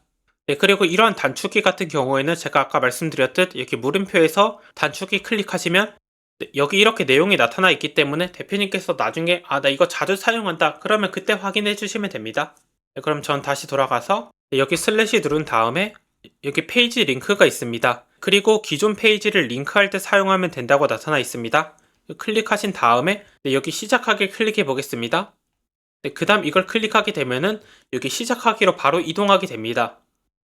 네, 그리고 이러한 단축키 같은 경우에는 제가 아까 말씀드렸듯 이렇게 물음표에서 단축키 클릭하시면 네, 여기 이렇게 내용이 나타나 있기 때문에 대표님께서 나중에 나 이거 자주 사용한다 그러면 그때 확인해 주시면 됩니다. 네, 그럼 전 다시 돌아가서 네, 여기 슬래시 누른 다음에 여기 페이지 링크가 있습니다. 그리고 기존 페이지를 링크할 때 사용하면 된다고 나타나 있습니다. 클릭하신 다음에 네, 여기 시작하기 클릭해 보겠습니다. 네, 그 다음 이걸 클릭하게 되면은 여기 시작하기로 바로 이동하게 됩니다.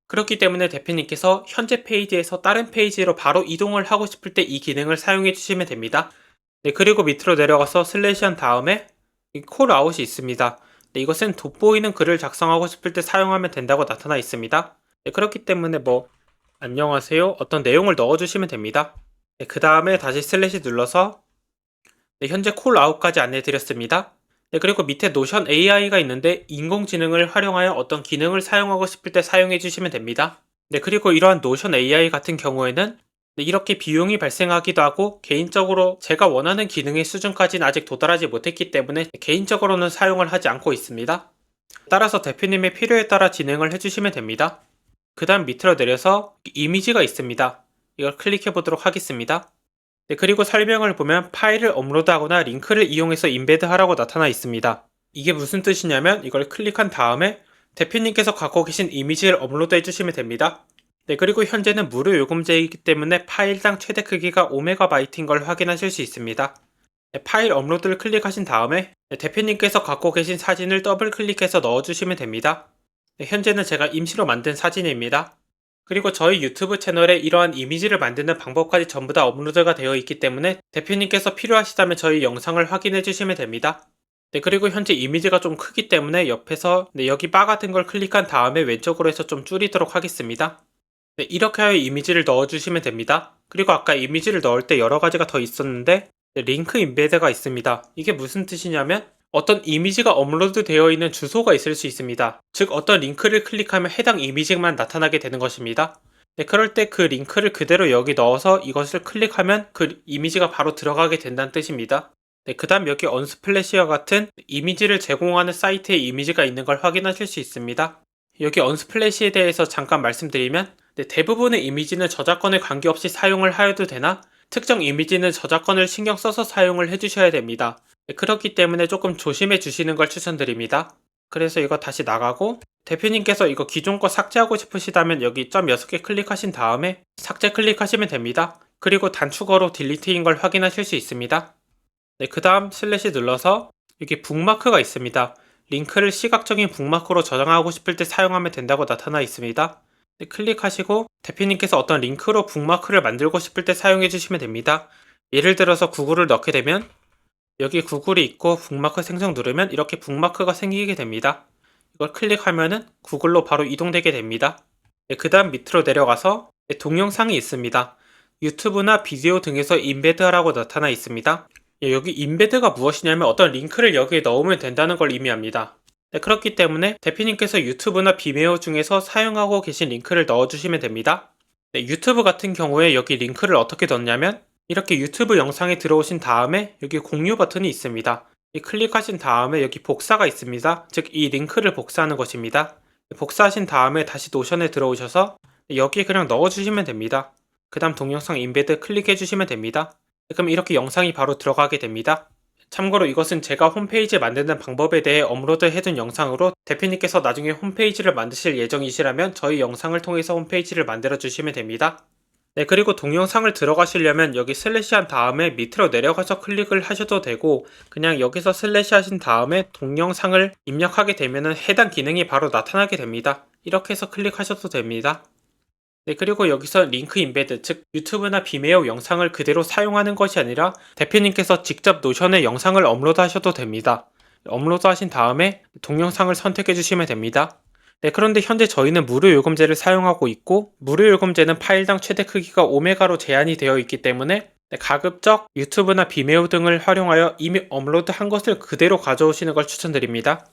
그렇기 때문에 대표님께서 현재 페이지에서 다른 페이지로 바로 이동을 하고 싶을 때 이 기능을 사용해 주시면 됩니다. 네, 그리고 밑으로 내려가서 슬래시 한 다음에 콜아웃이 있습니다. 네, 이것은 돋보이는 글을 작성하고 싶을 때 사용하면 된다고 나타나 있습니다. 네, 그렇기 때문에 안녕하세요 어떤 내용을 넣어주시면 됩니다. 네, 그 다음에 다시 슬래시 눌러서 네, 현재 콜아웃까지 안내 드렸습니다. 네, 그리고 밑에 노션 AI가 있는데 인공지능을 활용하여 어떤 기능을 사용하고 싶을 때 사용해 주시면 됩니다. 네, 그리고 이러한 노션 AI 같은 경우에는 네, 이렇게 비용이 발생하기도 하고 개인적으로 제가 원하는 기능의 수준까지는 아직 도달하지 못했기 때문에 개인적으로는 사용을 하지 않고 있습니다. 따라서 대표님의 필요에 따라 진행을 해주시면 됩니다. 그 다음 밑으로 내려서 이미지가 있습니다. 이걸 클릭해 보도록 하겠습니다. 네, 그리고 설명을 보면 파일을 업로드하거나 링크를 이용해서 임베드하라고 나타나 있습니다. 이게 무슨 뜻이냐면 이걸 클릭한 다음에 대표님께서 갖고 계신 이미지를 업로드해 주시면 됩니다. 네, 그리고 현재는 무료 요금제이기 때문에 파일당 최대 크기가 5MB인 걸 확인하실 수 있습니다. 네, 파일 업로드를 클릭하신 다음에 대표님께서 갖고 계신 사진을 더블 클릭해서 넣어주시면 됩니다. 네, 현재는 제가 임시로 만든 사진입니다. 그리고 저희 유튜브 채널에 이러한 이미지를 만드는 방법까지 전부 다 업로드가 되어 있기 때문에 대표님께서 필요하시다면 저희 영상을 확인해 주시면 됩니다. 네, 그리고 현재 이미지가 좀 크기 때문에 옆에서 여기 바 같은 걸 클릭한 다음에 왼쪽으로 해서 좀 줄이도록 하겠습니다. 네, 이렇게 하여 이미지를 넣어주시면 됩니다. 그리고 아까 이미지를 넣을 때 여러 가지가 더 있었는데 링크 임베드가 있습니다. 이게 무슨 뜻이냐면 어떤 이미지가 업로드 되어 있는 주소가 있을 수 있습니다. 즉 어떤 링크를 클릭하면 해당 이미지만 나타나게 되는 것입니다. 네, 그럴 때 그 링크를 그대로 여기 넣어서 이것을 클릭하면 그 이미지가 바로 들어가게 된다는 뜻입니다. 네, 그 다음 여기 언스플래시와 같은 이미지를 제공하는 사이트에 이미지가 있는 걸 확인하실 수 있습니다. 여기 언스플래시에 대해서 잠깐 말씀드리면 네, 대부분의 이미지는 저작권에 관계없이 사용을 하여도 되나 특정 이미지는 저작권을 신경 써서 사용을 해주셔야 됩니다. 네, 그렇기 때문에 조금 조심해 주시는 걸 추천드립니다. 그래서 이거 다시 나가고 대표님께서 이거 기존 거 삭제하고 싶으시다면 여기 점 6개 클릭하신 다음에 삭제 클릭하시면 됩니다. 그리고 단축어로 딜리트인 걸 확인하실 수 있습니다. 네, 그 다음 슬래시 눌러서 여기 북마크가 있습니다. 링크를 시각적인 북마크로 저장하고 싶을 때 사용하면 된다고 나타나 있습니다. 네, 클릭하시고 대표님께서 어떤 링크로 북마크를 만들고 싶을 때 사용해 주시면 됩니다. 예를 들어서 구글을 넣게 되면 여기 구글이 있고 북마크 생성 누르면 이렇게 북마크가 생기게 됩니다. 이걸 클릭하면은 구글로 바로 이동되게 됩니다. 네, 그 다음 밑으로 내려가서 네, 동영상이 있습니다. 유튜브나 비디오 등에서 임베드하라고 나타나 있습니다. 예, 여기 임베드가 무엇이냐면 어떤 링크를 여기에 넣으면 된다는 걸 의미합니다. 네, 그렇기 때문에 대표님께서 유튜브나 비메오 중에서 사용하고 계신 링크를 넣어주시면 됩니다. 네, 유튜브 같은 경우에 여기 링크를 어떻게 넣냐면 이렇게 유튜브 영상에 들어오신 다음에 여기 공유 버튼이 있습니다. 이 클릭하신 다음에 여기 복사가 있습니다. 즉 이 링크를 복사하는 것입니다. 복사하신 다음에 다시 노션에 들어오셔서 여기에 그냥 넣어주시면 됩니다. 그 다음 동영상 임베드 클릭해 주시면 됩니다. 그럼 이렇게 영상이 바로 들어가게 됩니다. 참고로 이것은 제가 홈페이지 만드는 방법에 대해 업로드 해둔 영상으로 대표님께서 나중에 홈페이지를 만드실 예정이시라면 저희 영상을 통해서 홈페이지를 만들어 주시면 됩니다. 네, 그리고 동영상을 들어가시려면 여기 슬래시 한 다음에 밑으로 내려가서 클릭을 하셔도 되고 그냥 여기서 슬래시 하신 다음에 동영상을 입력하게 되면 해당 기능이 바로 나타나게 됩니다. 이렇게 해서 클릭하셔도 됩니다. 네, 그리고 여기서 링크 임베드, 즉 유튜브나 비메오 영상을 그대로 사용하는 것이 아니라 대표님께서 직접 노션에 영상을 업로드 하셔도 됩니다. 업로드 하신 다음에 동영상을 선택해 주시면 됩니다. 네, 그런데 현재 저희는 무료 요금제를 사용하고 있고 무료 요금제는 파일당 최대 크기가 5메가로 제한이 되어 있기 때문에 가급적 유튜브나 비메오 등을 활용하여 이미 업로드한 것을 그대로 가져오시는 걸 추천드립니다.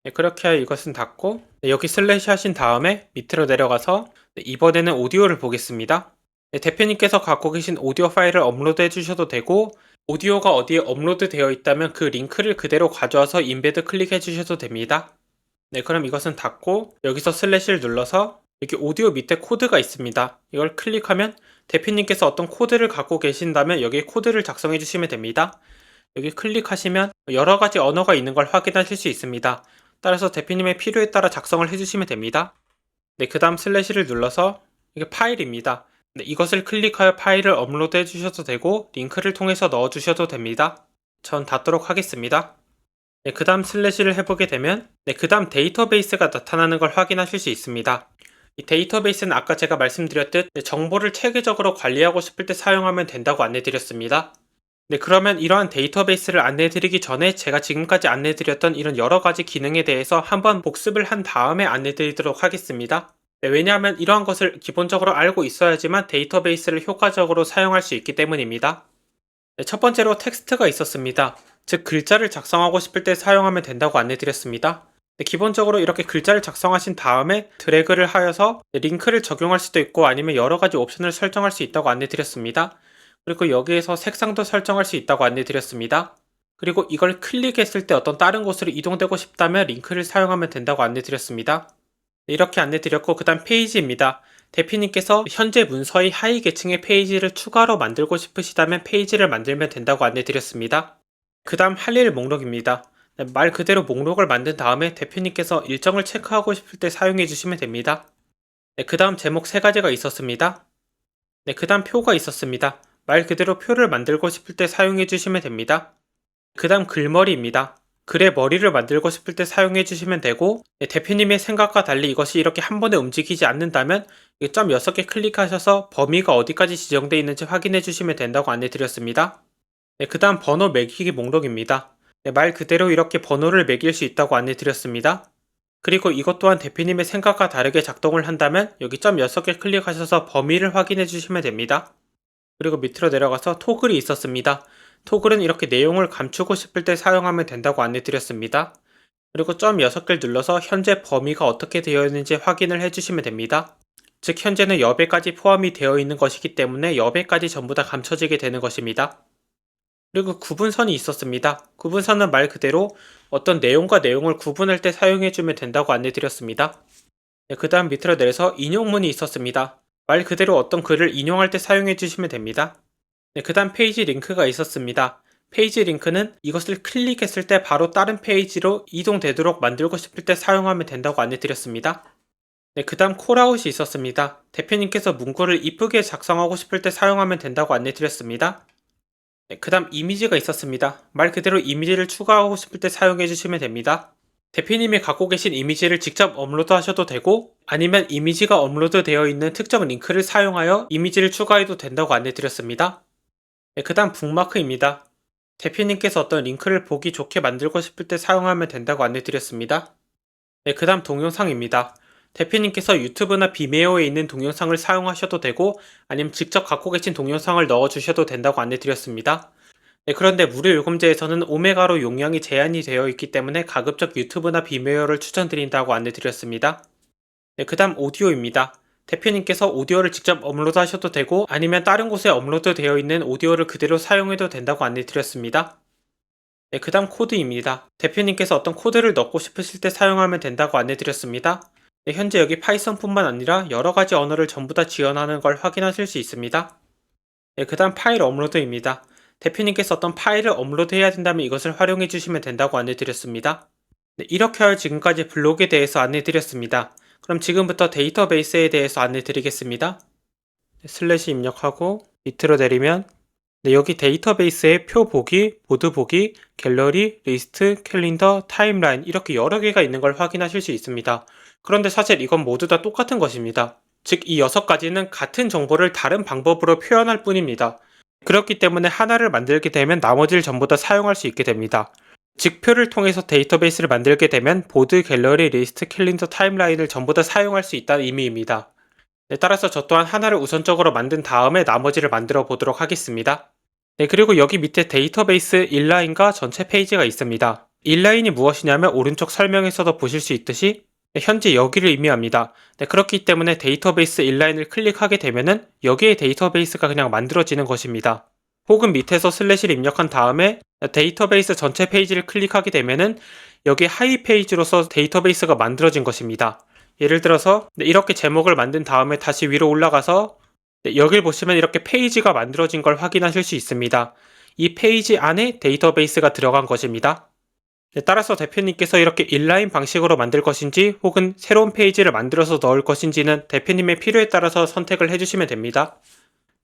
네, 그렇게 하여 이것은 닫고 여기 슬래시 하신 다음에 밑으로 내려가서 이번에는 오디오를 보겠습니다. 대표님께서 갖고 계신 오디오 파일을 업로드 해주셔도 되고 오디오가 어디에 업로드 되어 있다면 그 링크를 그대로 가져와서 임베드 클릭해 주셔도 됩니다. 네, 그럼 이것은 닫고 여기서 슬래시를 눌러서 여기 오디오 밑에 코드가 있습니다. 이걸 클릭하면 대표님께서 어떤 코드를 갖고 계신다면 여기에 코드를 작성해 주시면 됩니다. 여기 클릭하시면 여러 가지 언어가 있는 걸 확인하실 수 있습니다. 따라서 대표님의 필요에 따라 작성을 해주시면 됩니다. 네, 그 다음 슬래시를 눌러서 이게 파일입니다. 네, 이것을 클릭하여 파일을 업로드 해주셔도 되고 링크를 통해서 넣어주셔도 됩니다. 전 닫도록 하겠습니다. 네, 그 다음 슬래시를 해보게 되면 그 다음 데이터베이스가 나타나는 걸 확인하실 수 있습니다. 이 데이터베이스는 아까 제가 말씀드렸듯 정보를 체계적으로 관리하고 싶을 때 사용하면 된다고 안내드렸습니다. 네, 그러면 이러한 데이터베이스를 안내드리기 전에 제가 지금까지 안내드렸던 이런 여러 가지 기능에 대해서 한번 복습을 한 다음에 안내드리도록 하겠습니다. 네, 왜냐하면 이러한 것을 기본적으로 알고 있어야지만 데이터베이스를 효과적으로 사용할 수 있기 때문입니다. 네, 첫 번째로 텍스트가 있었습니다. 즉 글자를 작성하고 싶을 때 사용하면 된다고 안내드렸습니다. 네, 기본적으로 이렇게 글자를 작성하신 다음에 드래그를 하여서 링크를 적용할 수도 있고 아니면 여러 가지 옵션을 설정할 수 있다고 안내드렸습니다. 그리고 여기에서 색상도 설정할 수 있다고 안내드렸습니다. 그리고 이걸 클릭했을 때 어떤 다른 곳으로 이동되고 싶다면 링크를 사용하면 된다고 안내드렸습니다. 이렇게 안내드렸고 그 다음 페이지입니다. 대표님께서 현재 문서의 하위 계층의 페이지를 추가로 만들고 싶으시다면 페이지를 만들면 된다고 안내드렸습니다. 그 다음 할 일 목록입니다. 말 그대로 목록을 만든 다음에 대표님께서 일정을 체크하고 싶을 때 사용해 주시면 됩니다. 그 다음 제목 3가지가 있었습니다. 그 다음 표가 있었습니다. 말 그대로 표를 만들고 싶을 때 사용해 주시면 됩니다. 그 다음 글머리입니다. 글의 머리를 만들고 싶을 때 사용해 주시면 되고 대표님의 생각과 달리 이것이 이렇게 한 번에 움직이지 않는다면 점 6개 클릭하셔서 범위가 어디까지 지정되어 있는지 확인해 주시면 된다고 안내드렸습니다. 그 다음 번호 매기기 목록입니다. 말 그대로 이렇게 번호를 매길 수 있다고 안내드렸습니다. 그리고 이것 또한 대표님의 생각과 다르게 작동을 한다면 여기 점 6개 클릭하셔서 범위를 확인해 주시면 됩니다. 그리고 밑으로 내려가서 토글이 있었습니다. 토글은 이렇게 내용을 감추고 싶을 때 사용하면 된다고 안내드렸습니다. 그리고 점 6개를 눌러서 현재 범위가 어떻게 되어 있는지 확인을 해주시면 됩니다. 즉 현재는 여배까지 포함이 되어 있는 것이기 때문에 여배까지 전부 다 감춰지게 되는 것입니다. 그리고 구분선이 있었습니다. 구분선은 말 그대로 어떤 내용과 내용을 구분할 때 사용해주면 된다고 안내드렸습니다. 그 다음 밑으로 내려서 인용문이 있었습니다. 말 그대로 어떤 글을 인용할 때 사용해 주시면 됩니다. 그 다음 페이지 링크가 있었습니다. 페이지 링크는 이것을 클릭했을 때 바로 다른 페이지로 이동되도록 만들고 싶을 때 사용하면 된다고 안내드렸습니다. 그 다음 콜아웃이 있었습니다. 대표님께서 문구를 이쁘게 작성하고 싶을 때 사용하면 된다고 안내드렸습니다. 그 다음 이미지가 있었습니다. 말 그대로 이미지를 추가하고 싶을 때 사용해 주시면 됩니다. 대표님이 갖고 계신 이미지를 직접 업로드 하셔도 되고 아니면 이미지가 업로드 되어 있는 특정 링크를 사용하여 이미지를 추가해도 된다고 안내드렸습니다. 그 다음 북마크입니다. 대표님께서 어떤 링크를 보기 좋게 만들고 싶을 때 사용하면 된다고 안내드렸습니다. 그 다음 동영상입니다. 대표님께서 유튜브나 비메오에 있는 동영상을 사용하셔도 되고 아니면 직접 갖고 계신 동영상을 넣어주셔도 된다고 안내드렸습니다. 그런데 무료 요금제에서는 오메가로 용량이 제한이 되어 있기 때문에 가급적 유튜브나 비메오를 추천드린다고 안내드렸습니다. 그 다음 오디오입니다. 대표님께서 오디오를 직접 업로드 하셔도 되고 아니면 다른 곳에 업로드 되어 있는 오디오를 그대로 사용해도 된다고 안내드렸습니다. 그 다음 코드입니다. 대표님께서 어떤 코드를 넣고 싶으실 때 사용하면 된다고 안내드렸습니다. 현재 여기 파이썬뿐만 아니라 여러가지 언어를 전부 다 지원하는 걸 확인하실 수 있습니다. 그 다음 파일 업로드입니다. 대표님께서 어떤 파일을 업로드해야 된다면 이것을 활용해 주시면 된다고 안내드렸습니다. 이렇게 하여 지금까지 블록에 대해서 안내드렸습니다. 그럼 지금부터 데이터베이스에 대해서 안내드리겠습니다. 슬래시 입력하고 밑으로 내리면 여기 데이터베이스에 표 보기, 보드 보기, 갤러리, 리스트, 캘린더, 타임라인 이렇게 여러 개가 있는 걸 확인하실 수 있습니다. 그런데 사실 이건 모두 다 똑같은 것입니다. 즉 이 6가지는 같은 정보를 다른 방법으로 표현할 뿐입니다. 그렇기 때문에 하나를 만들게 되면 나머지를 전부 다 사용할 수 있게 됩니다. 즉 표를 통해서 데이터베이스를 만들게 되면 보드, 갤러리, 리스트, 캘린더, 타임라인을 전부 다 사용할 수 있다는 의미입니다. 따라서 저 또한 하나를 우선적으로 만든 다음에 나머지를 만들어 보도록 하겠습니다. 그리고 여기 밑에 데이터베이스 인라인과 전체 페이지가 있습니다. 인라인이 무엇이냐면 오른쪽 설명에서도 보실 수 있듯이 현재 여기를 의미합니다. 그렇기 때문에 데이터베이스 인라인을 클릭하게 되면은 여기에 데이터베이스가 그냥 만들어지는 것입니다. 혹은 밑에서 슬래시를 입력한 다음에 데이터베이스 전체 페이지를 클릭하게 되면은 여기 하위 페이지로서 데이터베이스가 만들어진 것입니다. 예를 들어서 이렇게 제목을 만든 다음에 다시 위로 올라가서 여길 보시면 이렇게 페이지가 만들어진 걸 확인하실 수 있습니다. 이 페이지 안에 데이터베이스가 들어간 것입니다. 따라서 대표님께서 이렇게 인라인 방식으로 만들 것인지 혹은 새로운 페이지를 만들어서 넣을 것인지는 대표님의 필요에 따라서 선택을 해주시면 됩니다.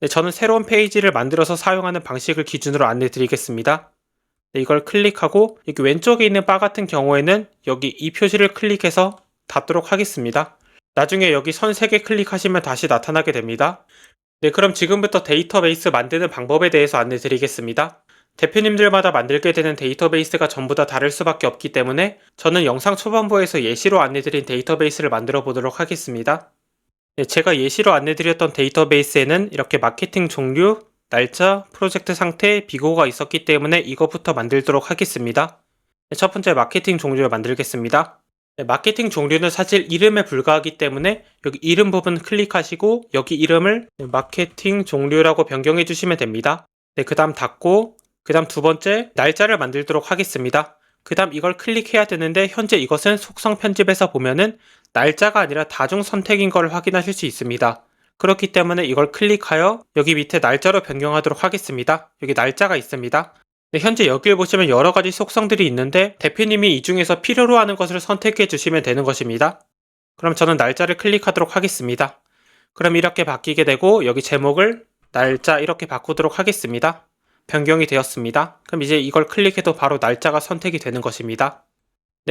저는 새로운 페이지를 만들어서 사용하는 방식을 기준으로 안내 드리겠습니다. 이걸 클릭하고 여기 왼쪽에 있는 바 같은 경우에는 여기 이 표시를 클릭해서 닫도록 하겠습니다. 나중에 여기 선 3개 클릭하시면 다시 나타나게 됩니다. 그럼 지금부터 데이터베이스 만드는 방법에 대해서 안내 드리겠습니다. 대표님들마다 만들게 되는 데이터베이스가 전부 다 다를 수밖에 없기 때문에 저는 영상 초반부에서 예시로 안내드린 데이터베이스를 만들어 보도록 하겠습니다. 제가 예시로 안내드렸던 데이터베이스에는 이렇게 마케팅 종류, 날짜, 프로젝트 상태, 비고가 있었기 때문에 이것부터 만들도록 하겠습니다. 첫 번째 마케팅 종류를 만들겠습니다. 마케팅 종류는 사실 이름에 불과하기 때문에 여기 이름 부분 클릭하시고 여기 이름을 마케팅 종류라고 변경해 주시면 됩니다. 그 다음 닫고 그 다음 두 번째 날짜를 만들도록 하겠습니다. 그 다음 이걸 클릭해야 되는데 현재 이것은 속성 편집에서 보면은 날짜가 아니라 다중 선택인 걸 확인하실 수 있습니다. 그렇기 때문에 이걸 클릭하여 여기 밑에 날짜로 변경하도록 하겠습니다. 여기 날짜가 있습니다. 현재 여기를 보시면 여러가지 속성들이 있는데 대표님이 이 중에서 필요로 하는 것을 선택해 주시면 되는 것입니다. 그럼 저는 날짜를 클릭하도록 하겠습니다. 그럼 이렇게 바뀌게 되고 여기 제목을 날짜 이렇게 바꾸도록 하겠습니다. 변경이 되었습니다. 그럼 이제 이걸 클릭해도 바로 날짜가 선택이 되는 것입니다.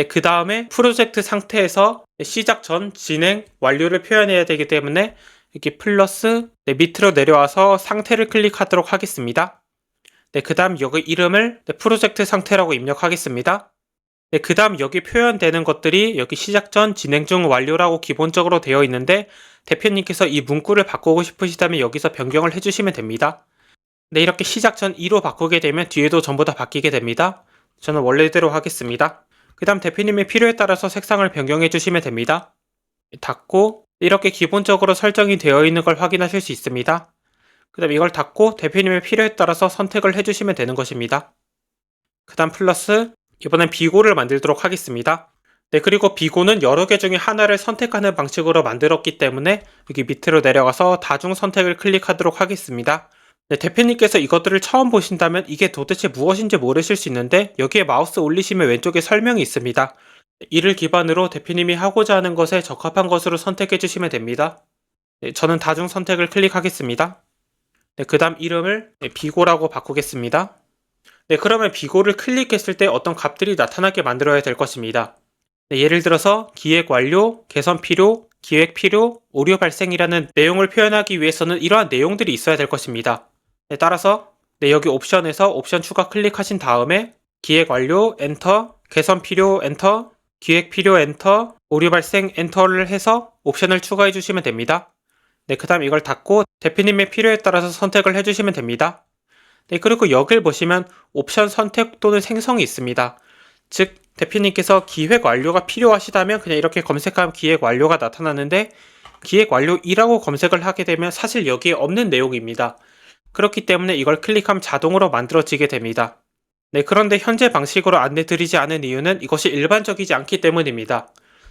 그 다음에 프로젝트 상태에서 시작 전, 진행, 완료를 표현해야 되기 때문에 이렇게 플러스 밑으로 내려와서 상태를 클릭하도록 하겠습니다. 그 다음 여기 이름을 프로젝트 상태라고 입력하겠습니다. 그 다음 여기 표현되는 것들이 여기 시작 전, 진행 중, 완료라고 기본적으로 되어 있는데 대표님께서 이 문구를 바꾸고 싶으시다면 여기서 변경을 해주시면 됩니다. 이렇게 시작 전 2로 바꾸게 되면 뒤에도 전부 다 바뀌게 됩니다. 저는 원래대로 하겠습니다. 그 다음 대표님의 필요에 따라서 색상을 변경해 주시면 됩니다. 닫고 이렇게 기본적으로 설정이 되어 있는 걸 확인하실 수 있습니다. 그 다음 이걸 닫고 대표님의 필요에 따라서 선택을 해주시면 되는 것입니다. 그 다음 플러스 이번엔 비고를 만들도록 하겠습니다. 그리고 비고는 여러 개 중에 하나를 선택하는 방식으로 만들었기 때문에 여기 밑으로 내려가서 다중 선택을 클릭하도록 하겠습니다. 대표님께서 이것들을 처음 보신다면 이게 도대체 무엇인지 모르실 수 있는데 여기에 마우스 올리시면 왼쪽에 설명이 있습니다. 이를 기반으로 대표님이 하고자 하는 것에 적합한 것으로 선택해 주시면 됩니다. 저는 다중 선택을 클릭하겠습니다. 그 다음 이름을 비고라고 바꾸겠습니다. 그러면 비고를 클릭했을 때 어떤 값들이 나타나게 만들어야 될 것입니다. 예를 들어서 기획 완료, 개선 필요, 기획 필요, 오류 발생이라는 내용을 표현하기 위해서는 이러한 내용들이 있어야 될 것입니다. 따라서 여기 옵션에서 옵션 추가 클릭하신 다음에 기획 완료, 엔터, 개선 필요, 엔터, 기획 필요, 엔터, 오류 발생, 엔터를 해서 옵션을 추가해 주시면 됩니다. 그 다음 이걸 닫고 대표님의 필요에 따라서 선택을 해주시면 됩니다. 그리고 여기를 보시면 옵션 선택 또는 생성이 있습니다. 즉 대표님께서 기획 완료가 필요하시다면 그냥 이렇게 검색하면 기획 완료가 나타나는데 기획 완료 2라고 검색을 하게 되면 사실 여기에 없는 내용입니다. 그렇기 때문에 이걸 클릭하면 자동으로 만들어지게 됩니다. 그런데 현재 방식으로 안내 드리지 않은 이유는 이것이 일반적이지 않기 때문입니다.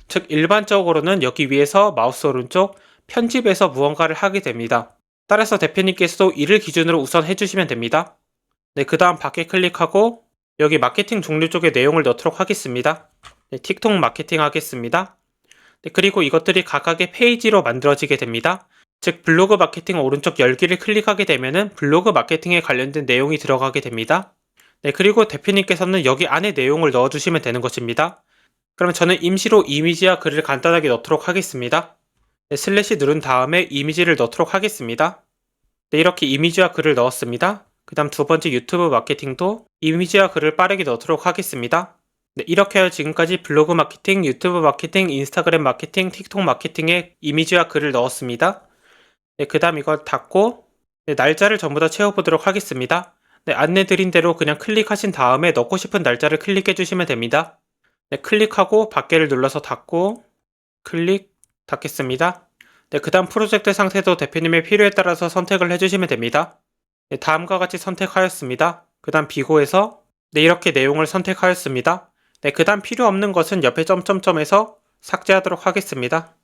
즉 일반적으로는 여기 위에서 마우스 오른쪽 편집에서 무언가를 하게 됩니다. 따라서 대표님께서도 이를 기준으로 우선 해주시면 됩니다. 그 다음 밖에 클릭하고 여기 마케팅 종류 쪽에 내용을 넣도록 하겠습니다. 틱톡 마케팅 하겠습니다. 그리고 이것들이 각각의 페이지로 만들어지게 됩니다. 즉 블로그 마케팅 오른쪽 열기를 클릭하게 되면은 블로그 마케팅에 관련된 내용이 들어가게 됩니다. 그리고 대표님께서는 여기 안에 내용을 넣어주시면 되는 것입니다. 그러면 저는 임시로 이미지와 글을 간단하게 넣도록 하겠습니다. 슬래시 누른 다음에 이미지를 넣도록 하겠습니다. 이렇게 이미지와 글을 넣었습니다. 그 다음 두 번째 유튜브 마케팅도 이미지와 글을 빠르게 넣도록 하겠습니다. 이렇게 해서 지금까지 블로그 마케팅, 유튜브 마케팅, 인스타그램 마케팅, 틱톡 마케팅에 이미지와 글을 넣었습니다. 그 다음 이걸 닫고 날짜를 전부 다 채워보도록 하겠습니다. 안내 드린 대로 그냥 클릭하신 다음에 넣고 싶은 날짜를 클릭해 주시면 됩니다. 클릭하고 밖에를 눌러서 닫고 클릭 닫겠습니다. 그 다음 프로젝트 상태도 대표님의 필요에 따라서 선택을 해주시면 됩니다. 다음과 같이 선택하였습니다. 그 다음 비고에서 이렇게 내용을 선택하였습니다. 그 다음 필요 없는 것은 옆에 점점점에서 삭제하도록 하겠습니다.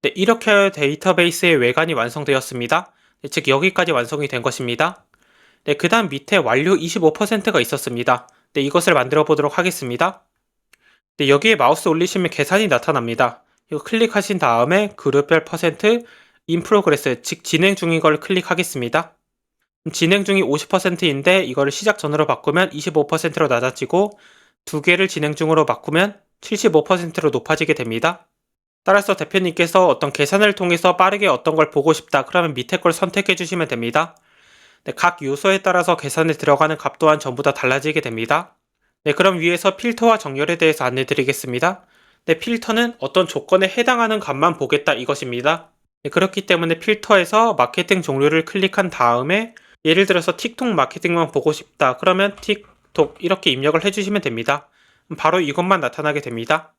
네, 이렇게 데이터베이스의 외관이 완성되었습니다. 네, 즉 여기까지 완성이 된 것입니다. 네, 그 다음 밑에 완료 25%가 있었습니다. 네, 이것을 만들어 보도록 하겠습니다. 네, 여기에 마우스 올리시면 계산이 나타납니다. 이거 클릭하신 다음에 그룹별 퍼센트 in progress, 즉 진행 중인 걸 클릭하겠습니다. 진행 중이 50%인데 이거를 시작 전으로 바꾸면 25%로 낮아지고 두 개를 진행 중으로 바꾸면 75%로 높아지게 됩니다. 따라서 대표님께서 어떤 계산을 통해서 빠르게 어떤 걸 보고 싶다 그러면 밑에 걸 선택해 주시면 됩니다. 네, 각 요소에 따라서 계산에 들어가는 값 또한 전부 다 달라지게 됩니다. 네, 그럼 위에서 필터와 정렬에 대해서 안내 드리겠습니다. 네, 필터는 어떤 조건에 해당하는 값만 보겠다 이것입니다. 네, 그렇기 때문에 필터에서 마케팅 종류를 클릭한 다음에 예를 들어서 틱톡 마케팅만 보고 싶다 그러면 틱톡 이렇게 입력을 해주시면 됩니다. 바로 이것만 나타나게 됩니다.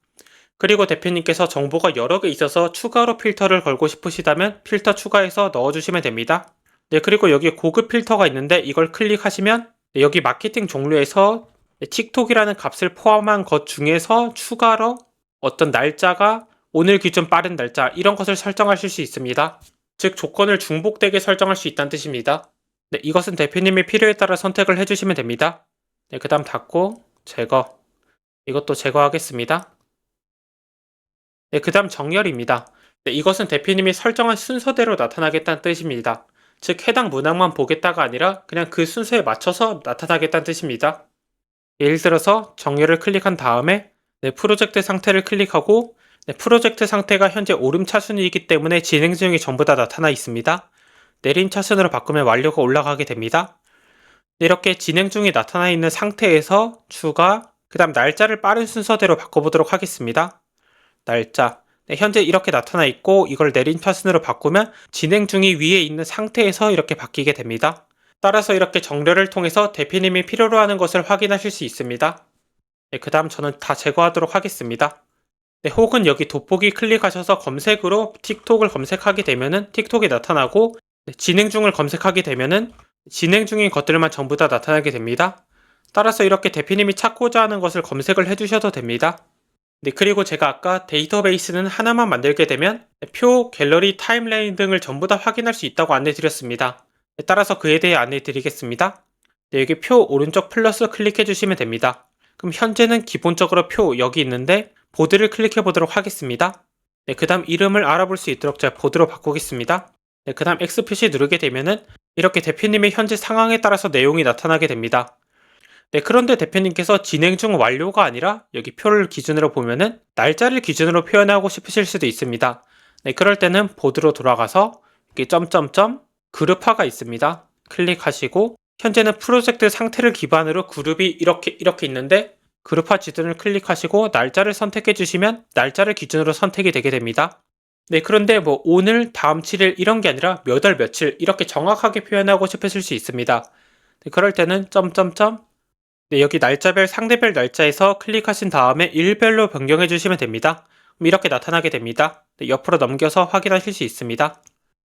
그리고 대표님께서 정보가 여러 개 있어서 추가로 필터를 걸고 싶으시다면 필터 추가해서 넣어주시면 됩니다. 네, 그리고 여기 고급 필터가 있는데 이걸 클릭하시면 여기 마케팅 종류에서 틱톡이라는 값을 포함한 것 중에서 추가로 어떤 날짜가 오늘 기준 빠른 날짜 이런 것을 설정하실 수 있습니다. 즉 조건을 중복되게 설정할 수 있다는 뜻입니다. 네, 이것은 대표님의 필요에 따라 선택을 해주시면 됩니다. 네, 그 다음 닫고 제거, 이것도 제거하겠습니다. 네, 그 다음 정렬입니다. 네, 이것은 대표님이 설정한 순서대로 나타나겠다는 뜻입니다. 즉 해당 문항만 보겠다가 아니라 그냥 그 순서에 맞춰서 나타나겠다는 뜻입니다. 예를 들어서 정렬을 클릭한 다음에 네, 프로젝트 상태를 클릭하고 네, 프로젝트 상태가 현재 오름 차순이기 때문에 진행 중이 전부 다 나타나 있습니다. 내림 차순으로 바꾸면 완료가 올라가게 됩니다. 네, 이렇게 진행 중이 나타나 있는 상태에서 추가, 그 다음 날짜를 빠른 순서대로 바꿔보도록 하겠습니다. 날짜, 네, 현재 이렇게 나타나 있고 이걸 내림 차순으로 바꾸면 진행 중이 위에 있는 상태에서 이렇게 바뀌게 됩니다. 따라서 이렇게 정렬을 통해서 대표님이 필요로 하는 것을 확인하실 수 있습니다. 네, 그 다음 저는 다 제거하도록 하겠습니다. 네, 혹은 여기 돋보기 클릭하셔서 검색으로 틱톡을 검색하게 되면은 틱톡이 나타나고 네, 진행 중을 검색하게 되면은 진행 중인 것들만 전부 다 나타나게 됩니다. 따라서 이렇게 대표님이 찾고자 하는 것을 검색을 해주셔도 됩니다. 네, 그리고 제가 아까 데이터베이스는 하나만 만들게 되면 표, 갤러리, 타임라인 등을 전부 다 확인할 수 있다고 안내 드렸습니다. 네, 따라서 그에 대해 안내 드리겠습니다. 네, 여기 표 오른쪽 플러스 클릭해 주시면 됩니다. 그럼 현재는 기본적으로 표 여기 있는데 보드를 클릭해 보도록 하겠습니다. 네, 그 다음 이름을 알아볼 수 있도록 제가 보드로 바꾸겠습니다. 네, 그 다음 X 표시 누르게 되면은 이렇게 대표님의 현재 상황에 따라서 내용이 나타나게 됩니다. 네, 그런데 대표님께서 진행 중 완료가 아니라 여기 표를 기준으로 보면은 날짜를 기준으로 표현하고 싶으실 수도 있습니다. 네, 그럴 때는 보드로 돌아가서 이렇게 점점점 그룹화가 있습니다. 클릭하시고 현재는 프로젝트 상태를 기반으로 그룹이 이렇게 있는데 그룹화 지도를 클릭하시고 날짜를 선택해 주시면 날짜를 기준으로 선택이 되게 됩니다. 네, 그런데 뭐 오늘, 다음 7일 이런 게 아니라 몇 월 며칠 이렇게 정확하게 표현하고 싶으실 수 있습니다. 네, 그럴 때는 점점점 네, 여기 날짜별 상대별 날짜에서 클릭하신 다음에 일별로 변경해 주시면 됩니다. 그럼 이렇게 나타나게 됩니다. 네, 옆으로 넘겨서 확인하실 수 있습니다.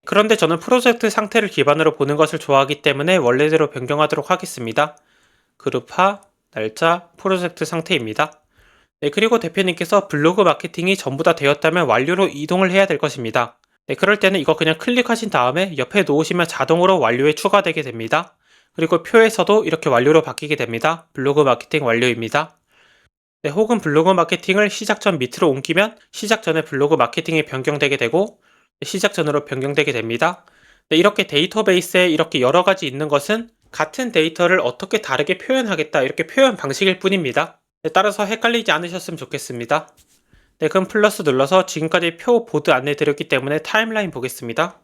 그런데 저는 프로젝트 상태를 기반으로 보는 것을 좋아하기 때문에 원래대로 변경하도록 하겠습니다. 그룹화, 날짜, 프로젝트 상태입니다. 네, 그리고 대표님께서 블로그 마케팅이 전부 다 되었다면 완료로 이동을 해야 될 것입니다. 네, 그럴 때는 이거 그냥 클릭하신 다음에 옆에 놓으시면 자동으로 완료에 추가되게 됩니다. 그리고 표에서도 이렇게 완료로 바뀌게 됩니다. 블로그 마케팅 완료입니다. 네, 혹은 블로그 마케팅을 시작 전 밑으로 옮기면 시작 전에 블로그 마케팅이 변경되게 되고 시작 전으로 변경되게 됩니다. 네, 이렇게 데이터베이스에 이렇게 여러 가지 있는 것은 같은 데이터를 어떻게 다르게 표현하겠다 이렇게 표현 방식일 뿐입니다. 네, 따라서 헷갈리지 않으셨으면 좋겠습니다. 네, 그럼 플러스 눌러서 지금까지 표 보드 안내 드렸기 때문에 타임라인 보겠습니다.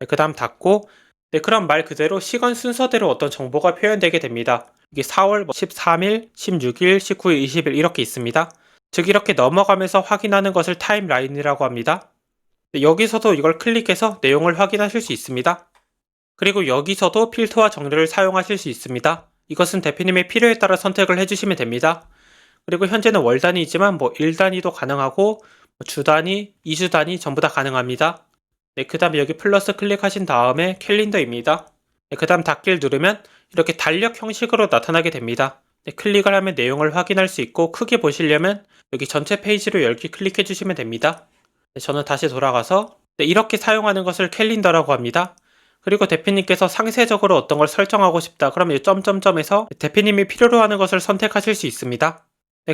네, 그 다음 닫고 네, 그럼 말 그대로 시간 순서대로 어떤 정보가 표현되게 됩니다. 이게 4월 13일, 16일, 19일, 20일 이렇게 있습니다. 즉 이렇게 넘어가면서 확인하는 것을 타임라인이라고 합니다. 네, 여기서도 이걸 클릭해서 내용을 확인하실 수 있습니다. 그리고 여기서도 필터와 정렬을 사용하실 수 있습니다. 이것은 대표님의 필요에 따라 선택을 해주시면 됩니다. 그리고 현재는 월 단위이지만 일 단위도 가능하고 주 단위, 2주 단위 전부 다 가능합니다. 네, 그 다음에 여기 플러스 클릭하신 다음에 캘린더입니다. 네, 그 다음 닫기를 누르면 이렇게 달력 형식으로 나타나게 됩니다. 네, 클릭을 하면 내용을 확인할 수 있고 크게 보시려면 여기 전체 페이지로 열기 클릭해 주시면 됩니다. 저는 다시 돌아가서 이렇게 사용하는 것을 캘린더라고 합니다. 그리고 대표님께서 상세적으로 어떤 걸 설정하고 싶다. 그러면 이 점점점에서 대표님이 필요로 하는 것을 선택하실 수 있습니다.